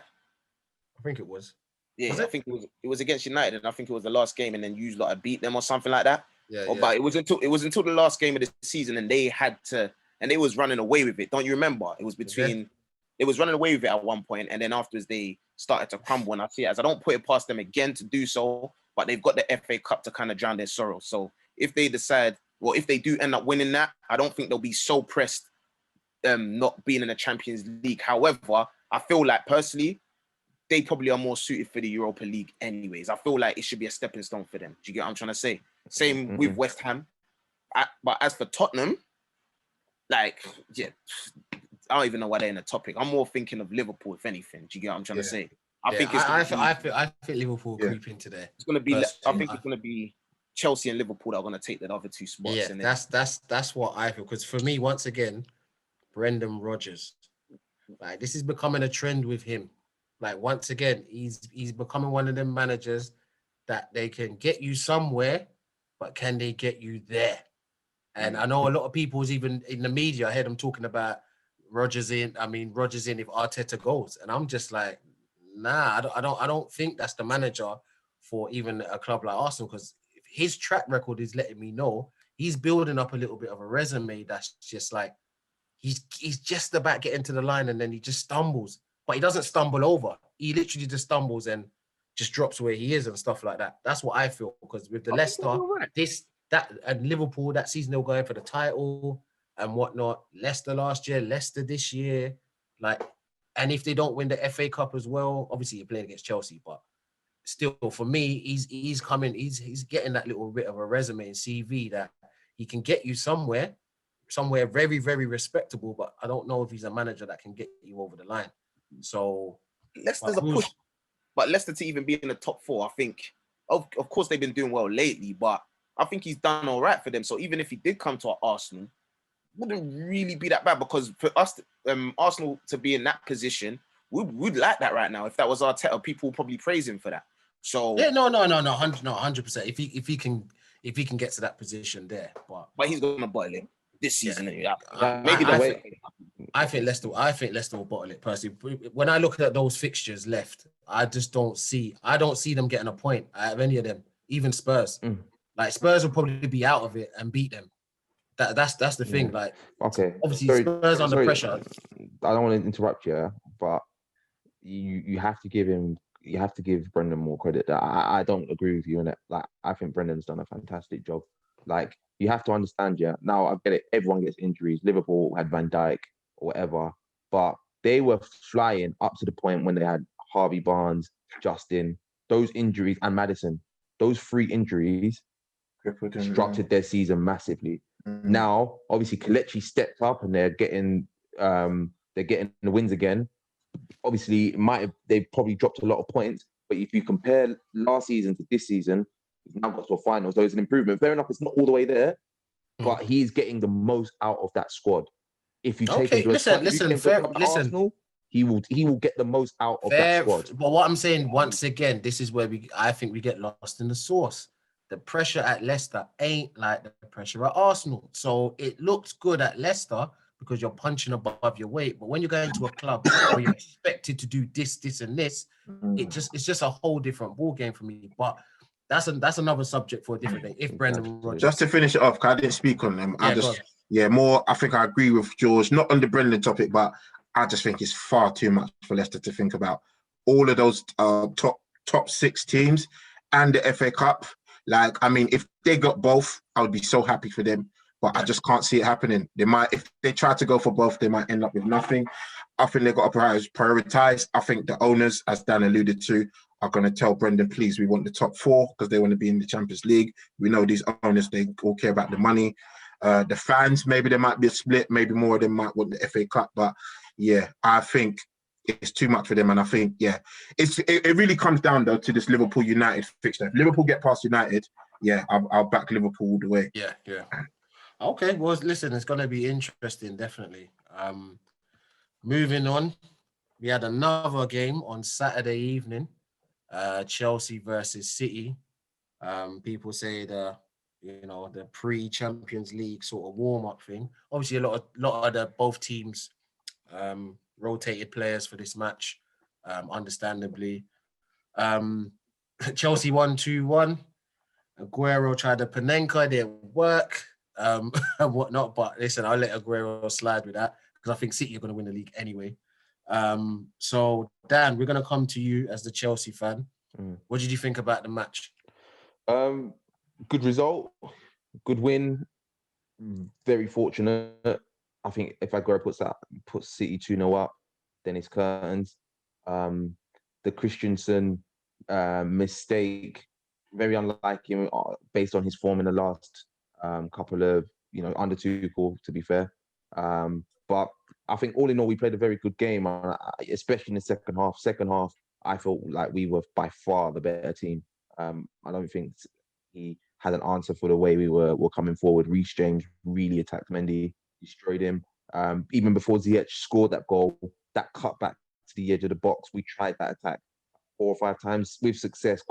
I think it was. Yeah, I think it was against United, and I think it was the last game, and then you lot beat them or something like that. But it was until the last game of the season, and they had to, and they was running away with it. Don't you remember? It was it was running away with it at one point, and then afterwards they started to crumble. And I see it as, I don't put it past them again to do so, but they've got the FA Cup to kind of drown their sorrow. So if they decide, well, if they do end up winning that, I don't think they'll be so pressed not being in the Champions League. However, I feel like personally, they probably are more suited for the Europa League anyways. I feel like it should be a stepping stone for them. Do you get what I'm trying to say? Same with West Ham. But as for Tottenham, I don't even know why they're in the topic. I'm more thinking of Liverpool, if anything. Do you get what I'm trying to say? I think Liverpool creep into there. It's going to be. I think it's going to be Chelsea and Liverpool that are going to take the other 2 spots. Yeah, that's what I feel. Because for me, once again, Brendan Rodgers, this is becoming a trend with him. Once again, he's becoming one of them managers that they can get you somewhere, but can they get you there? And I know a lot of people was even in the media, I heard them talking about Rodgers in if Arteta goes. And I'm just like, nah, I don't think that's the manager for even a club like Arsenal, because his track record is letting me know he's building up a little bit of a resume that's just he's just about getting to the line and then he just stumbles. But he doesn't stumble over. he literally just stumbles and just drops where he is and stuff like that. That's what I feel, because with the Leicester, and Liverpool, that season they were going for the title and whatnot. Leicester last year, Leicester this year, like, and if they don't win the FA Cup as well, obviously you're playing against Chelsea, but still, for me, he's getting that little bit of a resume and CV that he can get you somewhere very, very respectable, but I don't know if he's a manager that can get you over the line. So Leicester's a push, but Leicester to even be in the top 4, I think, of course they've been doing well lately, but I think he's done all right for them. So even if he did come to Arsenal, wouldn't really be that bad, because for us, Arsenal to be in that position, we'd like that right now. If that was Arteta, people would probably praise him for that. So yeah, no, 100%. If he can get to that position there, but he's gonna bottle it this season. Yeah. Maybe I think Leicester will bottle it personally. When I look at those fixtures left, I don't see them getting a point out of any of them, even Spurs. Like, Spurs will probably be out of it and beat them. That's the thing. Like, okay, obviously Spurs under pressure. I don't want to interrupt you, but you have to give him. You have to give Brendan more credit. I don't agree with you in it. Like, I think Brendan's done a fantastic job. Like, you have to understand, now I get it. Everyone gets injuries. Liverpool had Van Dijk or whatever, but they were flying up to the point when they had Harvey Barnes, Justin, those injuries, and Maddison. Those 3 injuries disrupted their season massively. Now, obviously, Kelechi stepped up and they're getting the wins again. Obviously, they've probably dropped a lot of points, but if you compare last season to this season, he's now got to a final, so it's an improvement. Fair enough, it's not all the way there, but he's getting the most out of that squad. If you take him to Arsenal, he will get the most out of that squad. But what I'm saying, once again, this is where I think we get lost in the sauce. The pressure at Leicester ain't like the pressure at Arsenal. So it looks good at Leicester because you're punching above your weight. But when you're going to a club where you're expected to do this, and this, it's just a whole different ball game for me. But that's another subject for a different day. If Brendan Rodgers, just to finish it off, because I didn't speak on them. I think I agree with George, not on the Brendan topic, but I just think it's far too much for Leicester to think about. All of those top 6 teams and the FA Cup. Like, I mean, if they got both, I would be so happy for them. But I just can't see it happening. They might, if they try to go for both, they might end up with nothing. I think they've got to prioritize. I think the owners, as Dan alluded to, are going to tell Brendan, please, we want the top 4 because they want to be in the Champions League. We know these owners, they all care about the money. The fans, maybe there might be a split. Maybe more of them might want the FA Cup. But yeah, I think it's too much for them. And I think, it really comes down, though, to this Liverpool United fixture. If Liverpool get past United, I'll back Liverpool all the way. Yeah. Okay, well, listen, it's going to be interesting, definitely. Moving on, we had another game on Saturday evening, Chelsea versus City. People say the pre-Champions League sort of warm-up thing. Obviously, a lot of the both teams rotated players for this match, understandably. Chelsea won 2-1. Aguero tried to Panenka, it didn't work, and whatnot. But listen, I'll let Aguero slide with that because I think City are going to win the league anyway. So, Dan, we're going to come to you as the Chelsea fan. What did you think about the match? Good result, good win. Very fortunate. I think if Aguero puts City 2-0 up, then it's curtains. The Christensen mistake, very unlike him based on his form in the last couple of, under Tuchel, to be fair. But I think all in all, we played a very good game, especially in the second half. Second half, I felt like we were by far the better team. I don't think he had an answer for the way we were coming forward. Reece James really attacked Mendy, destroyed him. Even before Ziyech scored that goal, that cut back to the edge of the box, we tried that attack 4 or 5 times with success.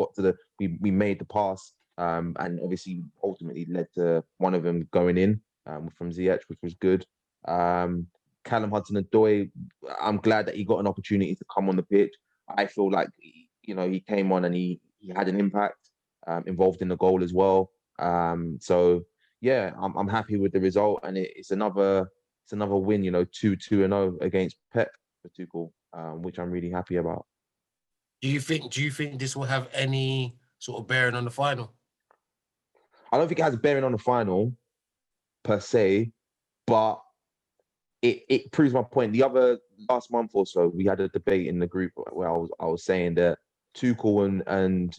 We made the pass, and obviously ultimately led to one of them going in from Ziyech, which was good. Callum Hudson-Odoi, I'm glad that he got an opportunity to come on the pitch. I feel like he came on and he had an impact, involved in the goal as well. So yeah, I'm happy with the result, and it's another win. 2-0 against Pep for Tuchel, which I'm really happy about. Do you think this will have any sort of bearing on the final? I don't think it has a bearing on the final per se, but it proves my point. The other last month or so, we had a debate in the group where I was saying that Tuchel and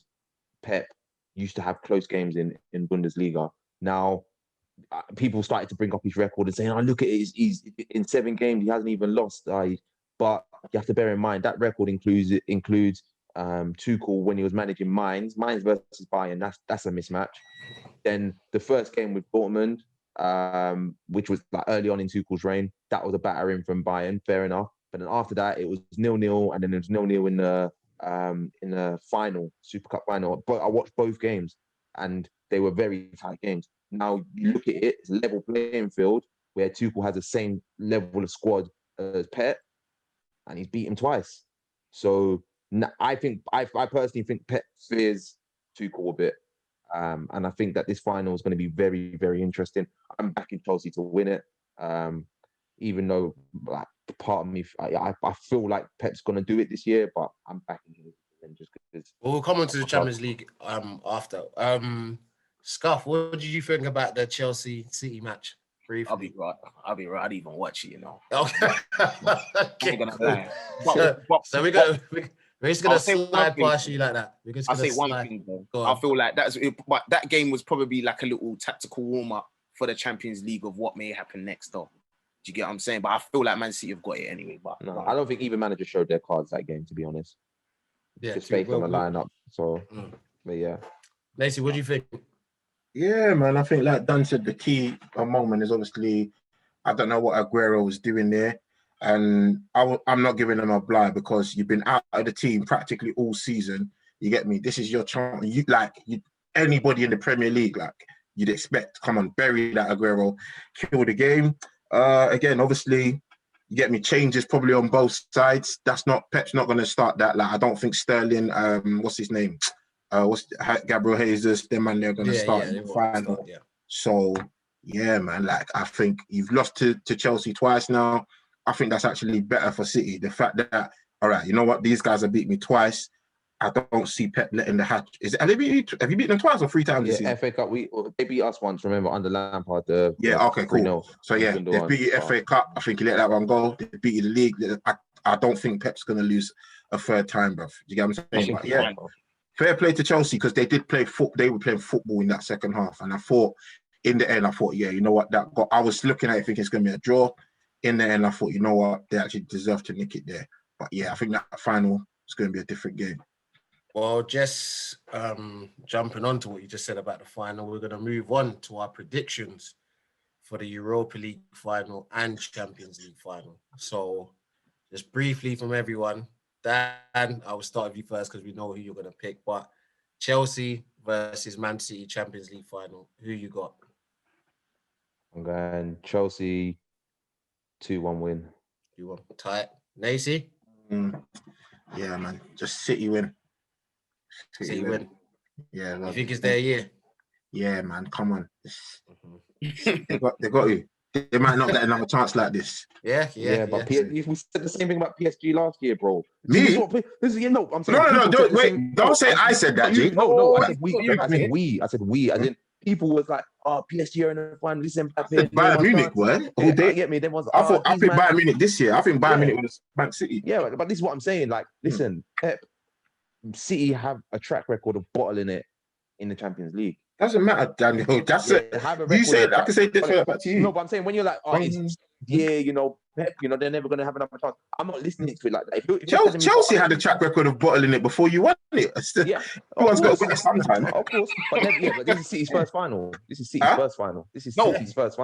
Pep used to have close games in Bundesliga. Now, people started to bring up his record and saying, "Oh, look at it! He's in 7 games, he hasn't even lost." But you have to bear in mind that record includes Tuchel when he was managing Mainz versus Bayern. That's a mismatch. Then the first game with Dortmund, which was like early on in Tuchel's reign, that was a battering from Bayern. Fair enough. But then after that, it was 0-0, and then it was 0-0 in the final, Super Cup final. But I watched both games, and they were very tight games. Now you look at it; it's a level playing field where Tuchel has the same level of squad as Pep, and he's beat him twice. So I personally think Pep fears Tuchel a bit. And I think that this final is going to be very, very interesting. I'm backing Chelsea to win it, even though like part of me, I feel like Pep's going to do it this year, but I'm backing him just because. We'll come on to the Champions League after. Skuff, what did you think about the Chelsea City match? Briefly. I'll be right. I didn't even watch it, you know. Okay. I'm gonna lie. So we're just gonna slide past you like that. I'll say one thing though. I feel like but that game was probably like a little tactical warm up for the Champions League of what may happen next, though. Do you get what I'm saying? But I feel like Man City have got it anyway. But no, I don't think either manager showed their cards that game, to be honest. Yeah, just based on the lineup. So, but yeah. Lacey, what do you think? Yeah, man. I think, like Dan said, the key moment is obviously, I don't know what Aguero was doing there. And I'm not giving him a blind because you've been out of the team practically all season. You get me? This is your chance. Anybody in the Premier League, like, you'd expect, come on, bury that Aguero, kill the game. Again, obviously, you get me, changes probably on both sides. Pep's not going to start that. Like, I don't think Sterling, what's his name? Gabriel Jesus, them man, they're going to start in the final. So, yeah, man, like, I think you've lost to Chelsea twice now. I think that's actually better for City. The fact that, all right, you know what, these guys have beat me twice. I don't see Pep letting the hat. Have you beaten them twice or 3 times this season? FA Cup, they beat us once, remember, under Lampard. Okay, cool. So, yeah, they beat you FA Cup. I think you let that one go. They beat you the league. I don't think Pep's going to lose a third time, bro. Do you get what I'm saying? But, yeah, fair play to Chelsea because they did play football. They were playing football in that second half. And I thought, in the end, yeah, you know what? I was looking at it thinking it's going to be a draw. In the end, I thought, you know what? They actually deserve to nick it there. But, yeah, I think that final is going to be a different game. Well, just jumping on to what you just said about the final, we're going to move on to our predictions for the Europa League final and Champions League final. So, just briefly from everyone, Dan, I will start with you first because we know who you're going to pick. But Chelsea versus Man City Champions League final, who you got? I'm going Chelsea 2-1 win. You want tight? Nacy? Yeah, man. Just City win. City win. Yeah. You think it's their year? Yeah, man. Come on. They got you. They might not get another chance like this. Yeah. But PSG, we said the same thing about PSG last year, bro. Me? I'm saying No. Don't say I said that, G. No. I said we. I said we. I didn't. People was like, "Oh, PSG are in the final." This Bayern Munich, what? Yeah, get me. There was. I think Bayern Munich this year. I think Bayern Munich was Man City. Yeah, but this is what I'm saying. Like, listen, Pep, City have a track record of bottling it in the Champions League. Doesn't matter, Daniel. That's it. You say it. I can say this back to you. No, but I'm saying when you're like, oh, you know, Pep, you know, they're never going to have another chance. I'm not listening to it like that. If Chelsea had a track record of bottling it before you won it. Everyone's got to win it sometime. Of course. But this is City's first final. This is City's first final.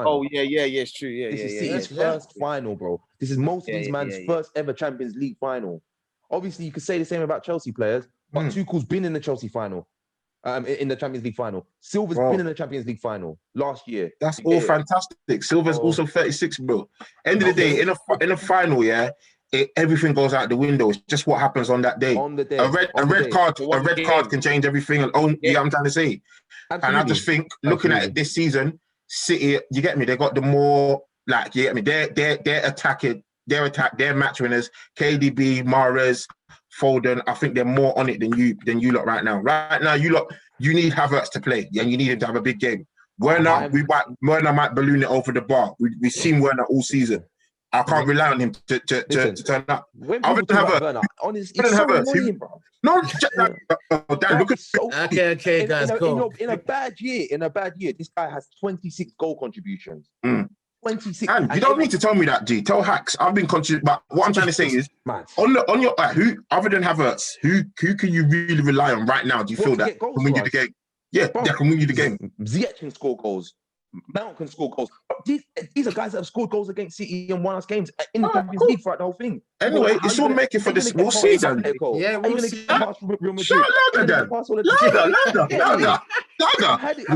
Oh, yeah, it's true. Yeah, this is City's first final, bro. This is most of these man's first ever Champions League final. Obviously, you could say the same about Chelsea players, but Tuchel's been in the Chelsea final. In the Champions League final. Silva's been in the Champions League final last year. That's all fantastic. Silva's also 36, bro. End of the day, in a final, everything goes out the window. It's just what happens on that day. On the day. A red card can change everything. You know what I'm trying to say? Absolutely. And I just think, looking at it this season, City, you get me? They got the more, like, you get me? They're attacking, their match winners, KDB, Mahrez, Foden. I think they're more on it than you lot right now. Right now, you need Havertz to play, and you need him to have a big game. Werner might balloon it over the bar. We've seen Werner all season. I can't rely on him to turn up. When people talk about Werner, honestly, it's so annoying, bro. No, Dan, look at so okay, guys, go. In a bad year, this guy has 26 goal contributions. 26. And you don't need to tell me that, G. Tell Hacks. I've been contributing, but what I'm trying to say is, on your who other than Havertz, who can you really rely on right now? Do you feel that can win you the game? Yeah, that can win you the game. Ziyech can score goals. Mount can score goals. These are guys that have scored goals against City and won us games in the Champions League throughout the whole thing. Anyway, it's all making for this. We'll see, Dan. Yeah, we'll see. Shut louder, Dan. Louder. I've heard it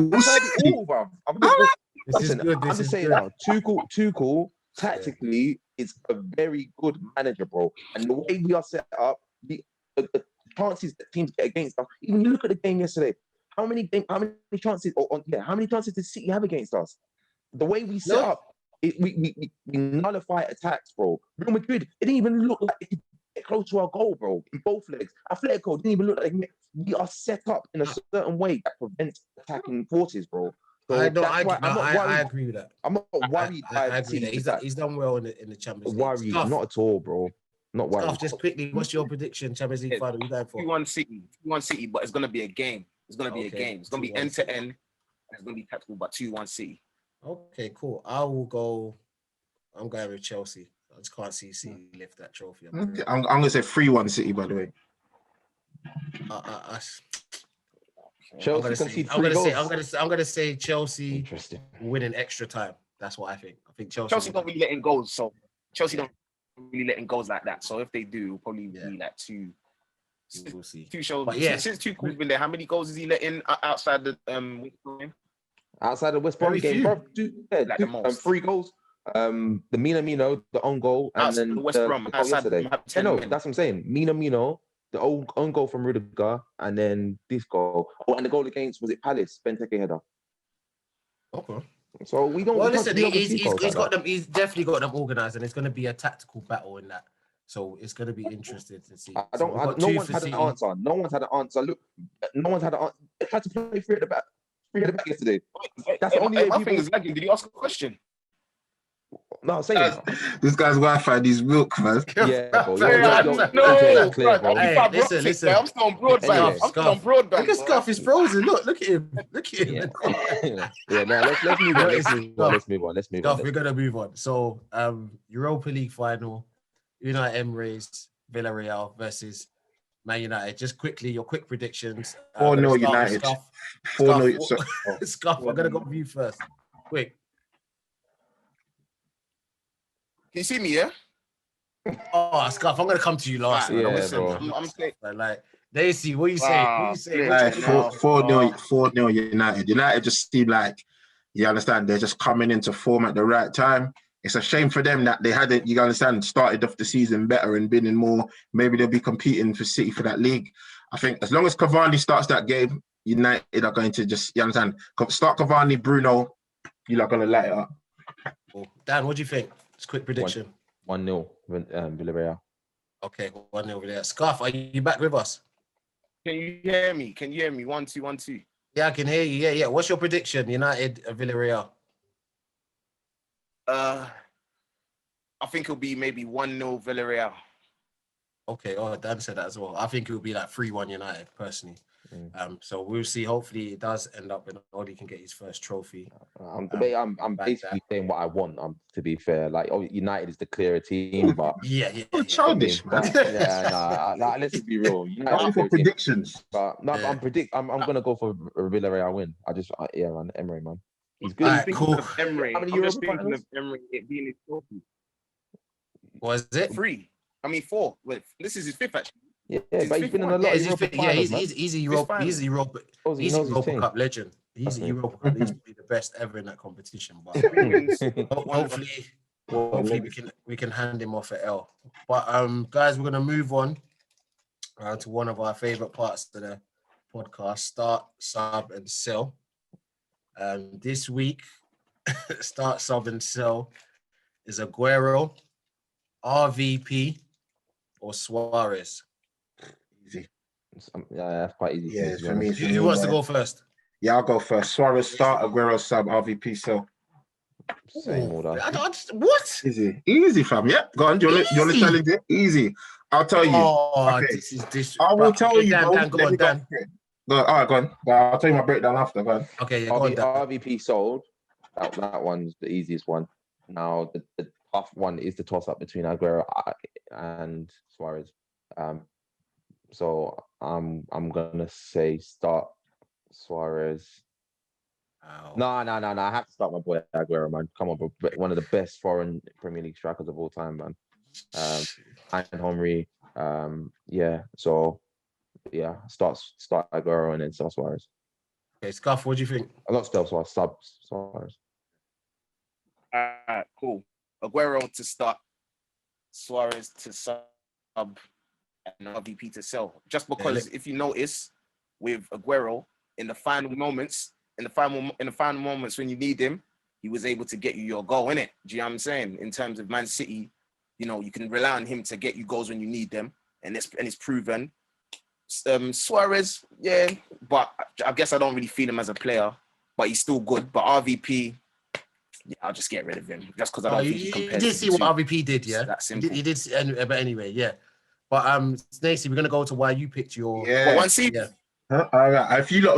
all, bro. Listen, I'm just saying now, Tuchel, tactically, is a very good manager, bro. And the way we are set up, the chances that teams get against us, even you look at the game yesterday, how many chances did City have against us? The way we set up, we nullify attacks, bro. Real Madrid, it didn't even look like it could get close to our goal, bro, in both legs. Atletico didn't even look like we are set up in a certain way that prevents attacking forces, bro. So I agree with that. I'm not worried. I agree that he's done well in the Champions League. Worried, not at all, bro. Not worried. Stuff, just quickly, what's your prediction? Champions League final, you going for? 2-1 City, but it's gonna be a game. It's gonna be a game. It's gonna be end to end. It's gonna be tactical, but 2-1 City. Okay, cool. I'm going with Chelsea. I just can't see City lift that trophy. I'm gonna say 3-1 City, by the way. Chelsea I'm gonna say Chelsea win in extra time. That's what I think. I think Chelsea don't really let in goals, so Chelsea don't really let in goals like that. So if they do, it'll probably be like two. We'll see. Two shows. But yeah, since Tuchel's been there, how many goals has he let in outside the West Brom? Outside the West Brom game, bro, the most. 3 goals. The Minamino, the own goal, and then the West Brom yesterday. No, that's what I'm saying. Minamino, the own goal from Rudiger, and then this goal. Oh, and the goal against, was it Palace? Benteke header. Okay. So we don't. Well, listen, he's got them. He's definitely got them organised, and it's going to be a tactical battle in that. So it's going to be interesting to see. No one's had an answer. No one's had an answer. Look, no one's had an answer. They tried to play free at the back. Yesterday. That's the only way my thing is lagging. Did you ask a question? No, I'm saying this guy's Wi-Fi needs milk, man. Yeah, bro. Listen. I'm still on broadband. Look at Skuff, he's frozen. Look at him. Yeah, no, let's move on. We're gonna move on. So, Europa League final, Unai Emirates, Villarreal versus Man United. Just quickly, your quick predictions. 4-0 United. 4-0. Skuff, I'm gonna go with you first. Quick. Can you see me, yeah? Oh, Skuff, I'm going to come to you last. Yeah, I'm saying. Like, Daisy, what you say? 4-0 United. United just seem like, you understand, they're just coming into form at the right time. It's a shame for them that they hadn't, you understand, started off the season better and been in more. Maybe they'll be competing for City for that league. I think as long as Cavani starts that game, United are going to just, you understand, start Cavani, Bruno, you're not going to light it up. Dan, what do you think? Just quick prediction. 1-0 Villarreal. Okay, 1-0 Villarreal. Scarf, are you back with us? Can you hear me? 1, 2, 1, 2. Yeah, I can hear you. Yeah. What's your prediction? United, Villarreal. I think it'll be maybe 1-0 Villarreal. Okay, Dan said that as well. I think it will be like 3-1 United, personally. So we'll see. Hopefully it does end up and Oli can get his first trophy. I'm basically saying what I want. To be fair, like United is the clearer team, but childish, man. Let's be real. United for predictions, but I'm gonna go for a Villarreal win. Man, Emery, man, he's good. Right, cool. Emery. I'm just thinking of Emery being his trophy. Was it 3? I mean 4. Wait, this is his 5th actually. Yeah, but he's been in a lot of Europa finals, he's a Europa Cup legend. He's a Europa Cup. He used to be the best ever in that competition. But hopefully we can hand him off at L. But guys, we're gonna move on to one of our favorite parts of the podcast: start, sub, and sell. This week, start, sub, and sell is Aguero, RVP, or Suarez. Yeah, that's quite easy. Yeah, for me. Who wants to go first? Yeah, I'll go first. Suarez start, Aguero sub, RVP so. Same order. What? Easy, fam. Yeah, go on. Do you want to challenge it? Easy. I'll tell you. Oh, Okay. this. I will tell you, Dan, bro. Dan, go on, Dan. All right, go on. I'll tell you my breakdown after. Go on. Okay, yeah, go on, Dan. RVP sold. That one's the easiest one. Now the tough one is the toss up between Aguero and Suarez. So I'm gonna say start Suarez. Wow. No. I have to start my boy Aguero, man. Come on, bro. One of the best foreign Premier League strikers of all time, man. And Henry. Yeah. So yeah, start Aguero and then start Suarez. Okay, Scuff, what do you think? I'm not start Suarez, sub Suarez. Cool. Aguero to start, Suarez to sub, and RVP to sell. Just because if you notice, with Aguero in the final moments, when you need him, he was able to get you your goal, innit? Do you know what I'm saying? In terms of Man City, you know, you can rely on him to get you goals when you need them, and it's proven. Suarez, yeah, but I guess I don't really feel him as a player, but he's still good. But RVP, yeah, I'll just get rid of him just because I don't think he compares. You did see what RVP did, yeah? That's simple. You did see, but anyway, yeah. But Stacey, we're gonna go to why you picked your All right. If you lot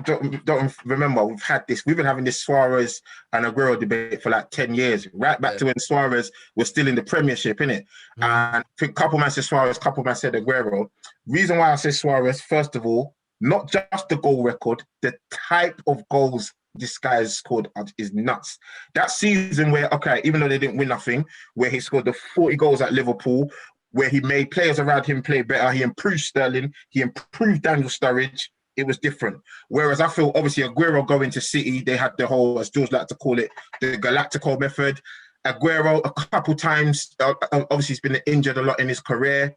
don't remember, we've been having this Suarez and Aguero debate for like 10 years, right back to when Suarez was still in the Premiership, innit? And I think a couple man said Suarez, couple man said Aguero. Reason why I say Suarez, first of all, not just the goal record, the type of goals this guy has scored is nuts. That season where, even though they didn't win nothing, where he scored the 40 goals at Liverpool, where he made players around him play better. He improved Sterling. He improved Daniel Sturridge. It was different. Whereas I feel, obviously, Aguero going to City, they had the whole, as George liked to call it, the Galactico method. Aguero, a couple times, obviously, he's been injured a lot in his career.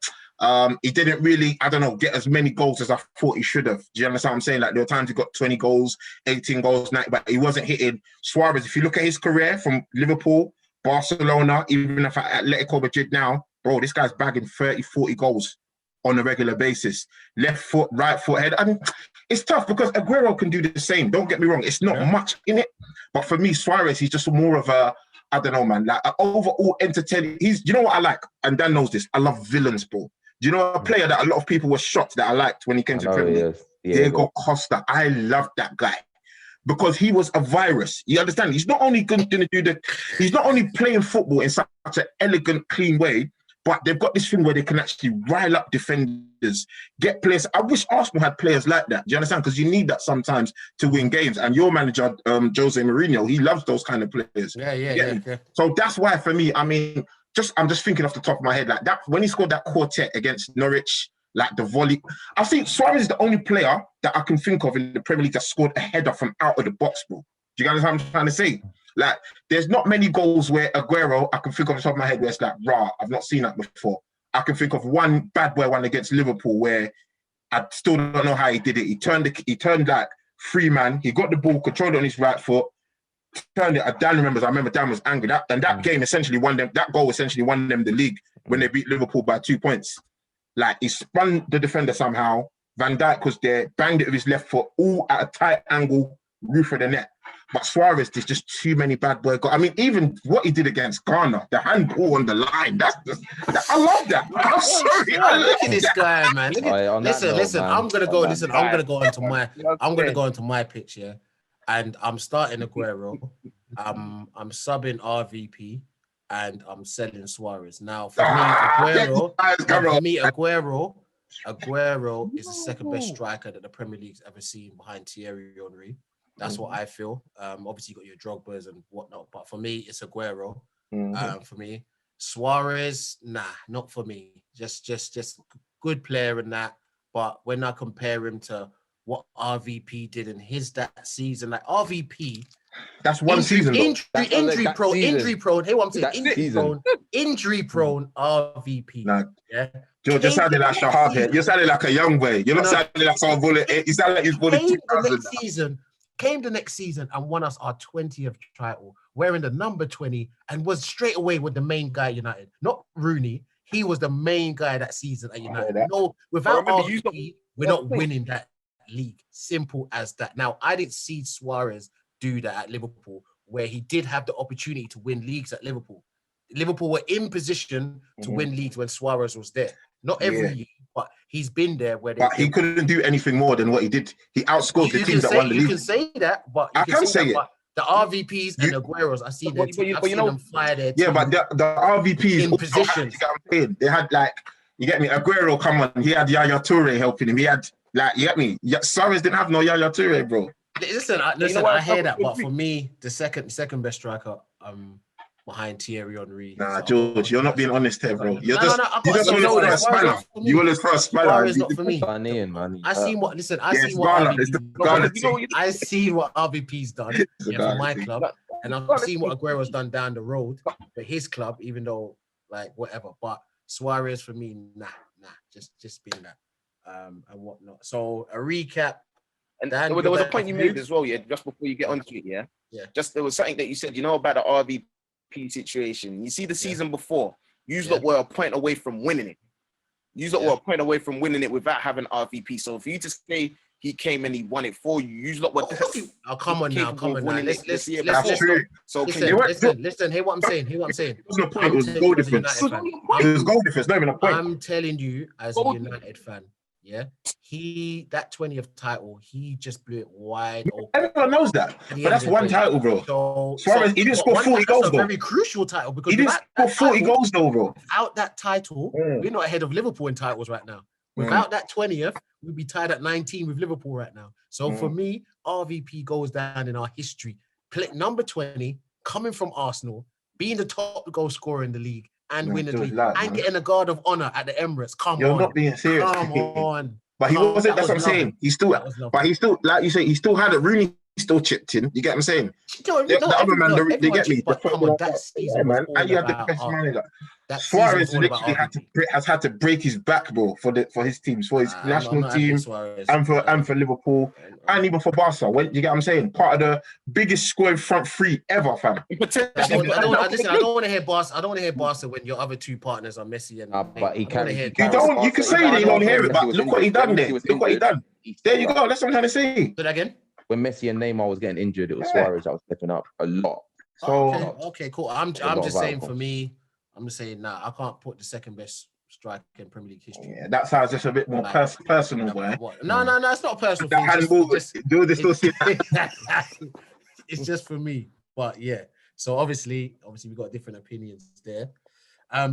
He didn't really, get as many goals as I thought he should have. Do you understand what I'm saying? Like, there were times he got 20 goals, 18 goals, 90, but he wasn't hitting. Suarez, if you look at his career from Liverpool, Barcelona, even if at Atletico Madrid now, bro, this guy's bagging 30, 40 goals on a regular basis. Left foot, right foot, head. I mean, it's tough because Aguero can do the same. Don't get me wrong. It's not much in it. But for me, Suarez, he's just more of a, I don't know, man, like an overall entertaining. You know what I like? And Dan knows this. I love villains, bro. Do you know a player that a lot of people were shocked that I liked when he came to Premier League? Diego Costa. I love that guy. Because he was a virus. You understand? He's not only going to do he's not only playing football in such an elegant, clean way, but they've got this thing where they can actually rile up defenders, get players. I wish Arsenal had players like that. Do you understand? Because you need that sometimes to win games. And your manager, Jose Mourinho, he loves those kind of players. Yeah. So that's why, for me, I mean, I'm just thinking off the top of my head, like that, when he scored that quartet against Norwich, like the volley. I think Suarez is the only player that I can think of in the Premier League that scored a header from out of the box, bro. Do you guys know what I'm trying to say? Like, there's not many goals where Aguero, I can think off the top of my head where it's like, I've not seen that before. I can think of one bad boy one against Liverpool where I still don't know how he did it. He turned like free man. He got the ball, controlled it on his right foot, turned it. Dan remembers. I remember Dan was angry. That game essentially won them. That goal essentially won them the league when they beat Liverpool by 2 points. Like, he spun the defender somehow. Van Dijk was there, banged it with his left foot, all at a tight angle, roof of the net. But Suarez, there's just too many bad boy goals. I mean, even what he did against Ghana, the handball on the line, I love that. I'm sorry. Look at this guy, man. Listen. I'm gonna go into my pitch, yeah. And I'm starting Aguero. I'm subbing RVP. And I'm selling Suarez. Now, for me, Aguero is the second best striker that the Premier League's ever seen behind Thierry Henry. That's what I feel. Obviously, you got your Drogbas and whatnot, but for me, it's Aguero. For me, Suarez, not for me. Just good player in that. But when I compare him to what RVP did in that season, like RVP. That's one season. Injury prone. Hey, what I'm saying? Injury prone RVP. No. Yeah. George, you're sounding like Shahab here. You're sounding like a young boy. You're not sounding like someone bullet. You sound like he's bullet 2000. Came the next season and won us our 20th title, wearing the number 20, and was straight away with the main guy at United. Not Rooney. He was the main guy that season at United. No, without RVP, we're not winning that league. Simple as that. Now, I didn't see Suarez do that at Liverpool, where he did have the opportunity to win leagues at Liverpool. Liverpool were in position to win leagues when Suarez was there. Not every year, but he's been there where But he couldn't do anything more than what he did. He outscored the teams that won the league. You can say that, but I can say it. But the RVPs and the Agueros, I've seen them fire their team. Yeah, but the RVPs in position. They had you get me? Aguero, come on. He had Yaya Toure helping him. He had you get me? Suarez didn't have no Yaya Toure, bro. Listen, I hear that, but for me, the second best striker, behind Thierry Henry. Nah, George, you're not being honest here, bro. You just want to spanner. You want to throw a spanner. Suarez not for me. I seen what RVP's done for my club, and I've seen what Aguero's done down the road for his club, even though whatever. But Suarez for me, nah, just being that, and whatnot. So a recap. And there was a point you made as well, just before you get onto it, yeah. Just there was something that you said, about the RVP situation. You see the season before, you lot were a point away from winning it. You lot were a point away from winning it without having RVP. So for you to say he came and he won it for you, you lot were. Come on now. Let's So listen. Hear what I'm saying. It was no point. It was goal difference. It was goal difference. Not even a point. I'm telling you, as a United fan. Yeah, that 20th title, he just blew it wide open. Everyone knows that, but that's one title, bro. So Suarez, he didn't score 40 goals, though. Very crucial title because he didn't score 40 goals, though, bro. Without that title, we're not ahead of Liverpool in titles right now. Without that 20th, we'd be tied at 19 with Liverpool right now. So for me, RVP goes down in our history. Number 20, coming from Arsenal, being the top goal scorer in the league. And win the league and getting a guard of honor at the Emirates. You're not being serious. Come on. But he wasn't. That's what I'm saying. He still, like you say, he still had it. Rooney still chipped in. You get what I'm saying? The other man, they get me. But come on, that season, man. And you had the best manager. Suarez literally has had to break his back, bro, for his teams, for his national team, and for Liverpool, and even for Barca. When you get what I'm saying, part of the biggest scoring front three ever, fam. I don't want to hear Barca. I don't want to hear Barca when your other two partners are Messi and. But he can't. You can say that you don't hear it, but look what he done there. Look what he done. There you go. That's what I'm trying to say. Do that again. When Messi and Neymar was getting injured, it was Suarez that was stepping up a lot. So okay, cool. I'm just saying for me. I'm just saying, I can't put the second best striker in Premier League history. Yeah, that sounds just a bit more personal, boy. No, it's not personal. It's just for me. But yeah, so obviously we've got different opinions there.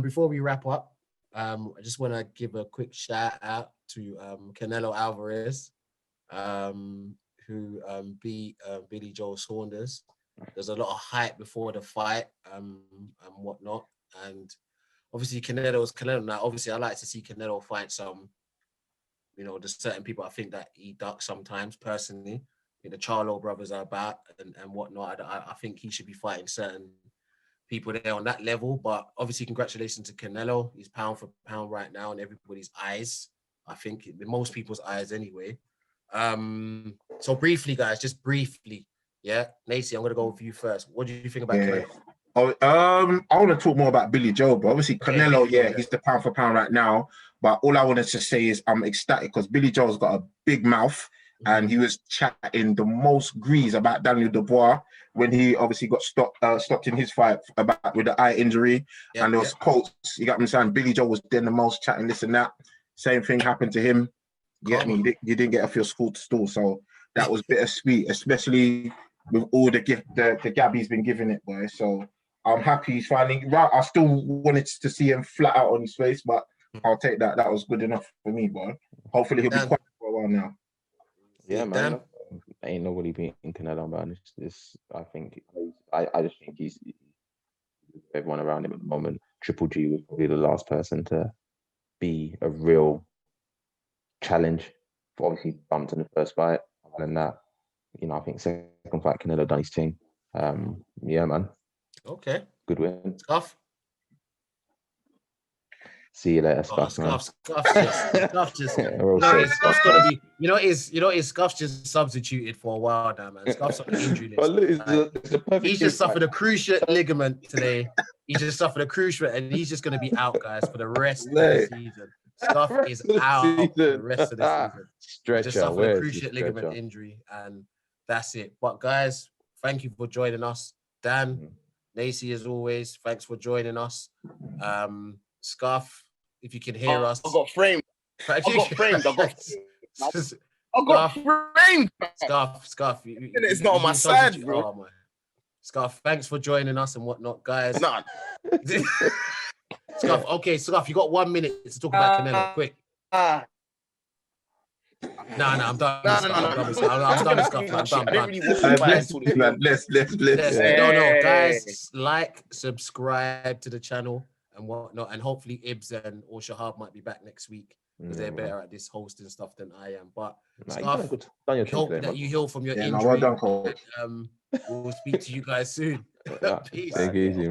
Before we wrap up, I just want to give a quick shout out to Canelo Alvarez, who beat Billy Joe Saunders. There's a lot of hype before the fight and whatnot. And obviously Canelo's Canelo. Now, obviously, I like to see Canelo fight some, there's certain people I think that he ducks sometimes, personally. The Charlo brothers are about and whatnot. I think he should be fighting certain people there on that level. But obviously, congratulations to Canelo. He's pound for pound right now in everybody's eyes. I think in most people's eyes anyway. So briefly, guys, just briefly. Yeah, Nacy, I'm going to go with you first. What do you think about Canelo? I want to talk more about Billy Joe, but obviously Canelo, he's the pound for pound right now. But all I wanted to say is I'm ecstatic because Billy Joe's got a big mouth and he was chatting the most grease about Daniel Dubois when he obviously got stopped in his fight with the eye injury. And there was quotes, you got me saying, Billy Joe was doing the most chatting this and that. Same thing happened to him. You get me? You didn't get off your school to stool. So that was bittersweet, especially with all the gab he's been giving it, boy. So I'm happy he's finally right. I still wanted to see him flat out on his face, but I'll take that. That was good enough for me, boy. Hopefully he'll be quiet for a while now. Yeah, man. Ain't nobody beating Canelo, man. I just think he's everyone around him at the moment. Triple G was probably the last person to be a real challenge. Obviously bumped in the first fight. Other than that, I think second fight Canelo done his thing. Yeah, man. Okay. Good win. Skuff. See you later, Skuff. Skuff's just. Skuff's gotta be. Skuff's just substituted for a while now, man. Skuff's on injury list. He's just suffered a cruciate ligament today. He just suffered a cruciate, and he's just gonna be out, guys, for the rest of the season. Scuff is out for the rest of the season. Stretcher. Just suffered Where's a the cruciate ligament stretcher? injury, and that's it. But guys, thank you for joining us. Dan, Nacy, as always, thanks for joining us. Scuff, if you can hear us. I got framed. I got framed. Scuff. It's not on my side, bro. Oh, my. Scuff, thanks for joining us and whatnot, guys. Nah. Scuff, okay, Scuff, you got 1 minute to talk about Canelo, quick. No, I'm done. I'm done with Scuff. I'm done. No, guys, like, subscribe to the channel and whatnot, and hopefully Ibs and or Shahab might be back next week because they're better at this hosting stuff than I am. But Scuff, I hope that you heal from your injury. Well done, Cole. We'll speak to you guys soon. Peace. Take it easy, man.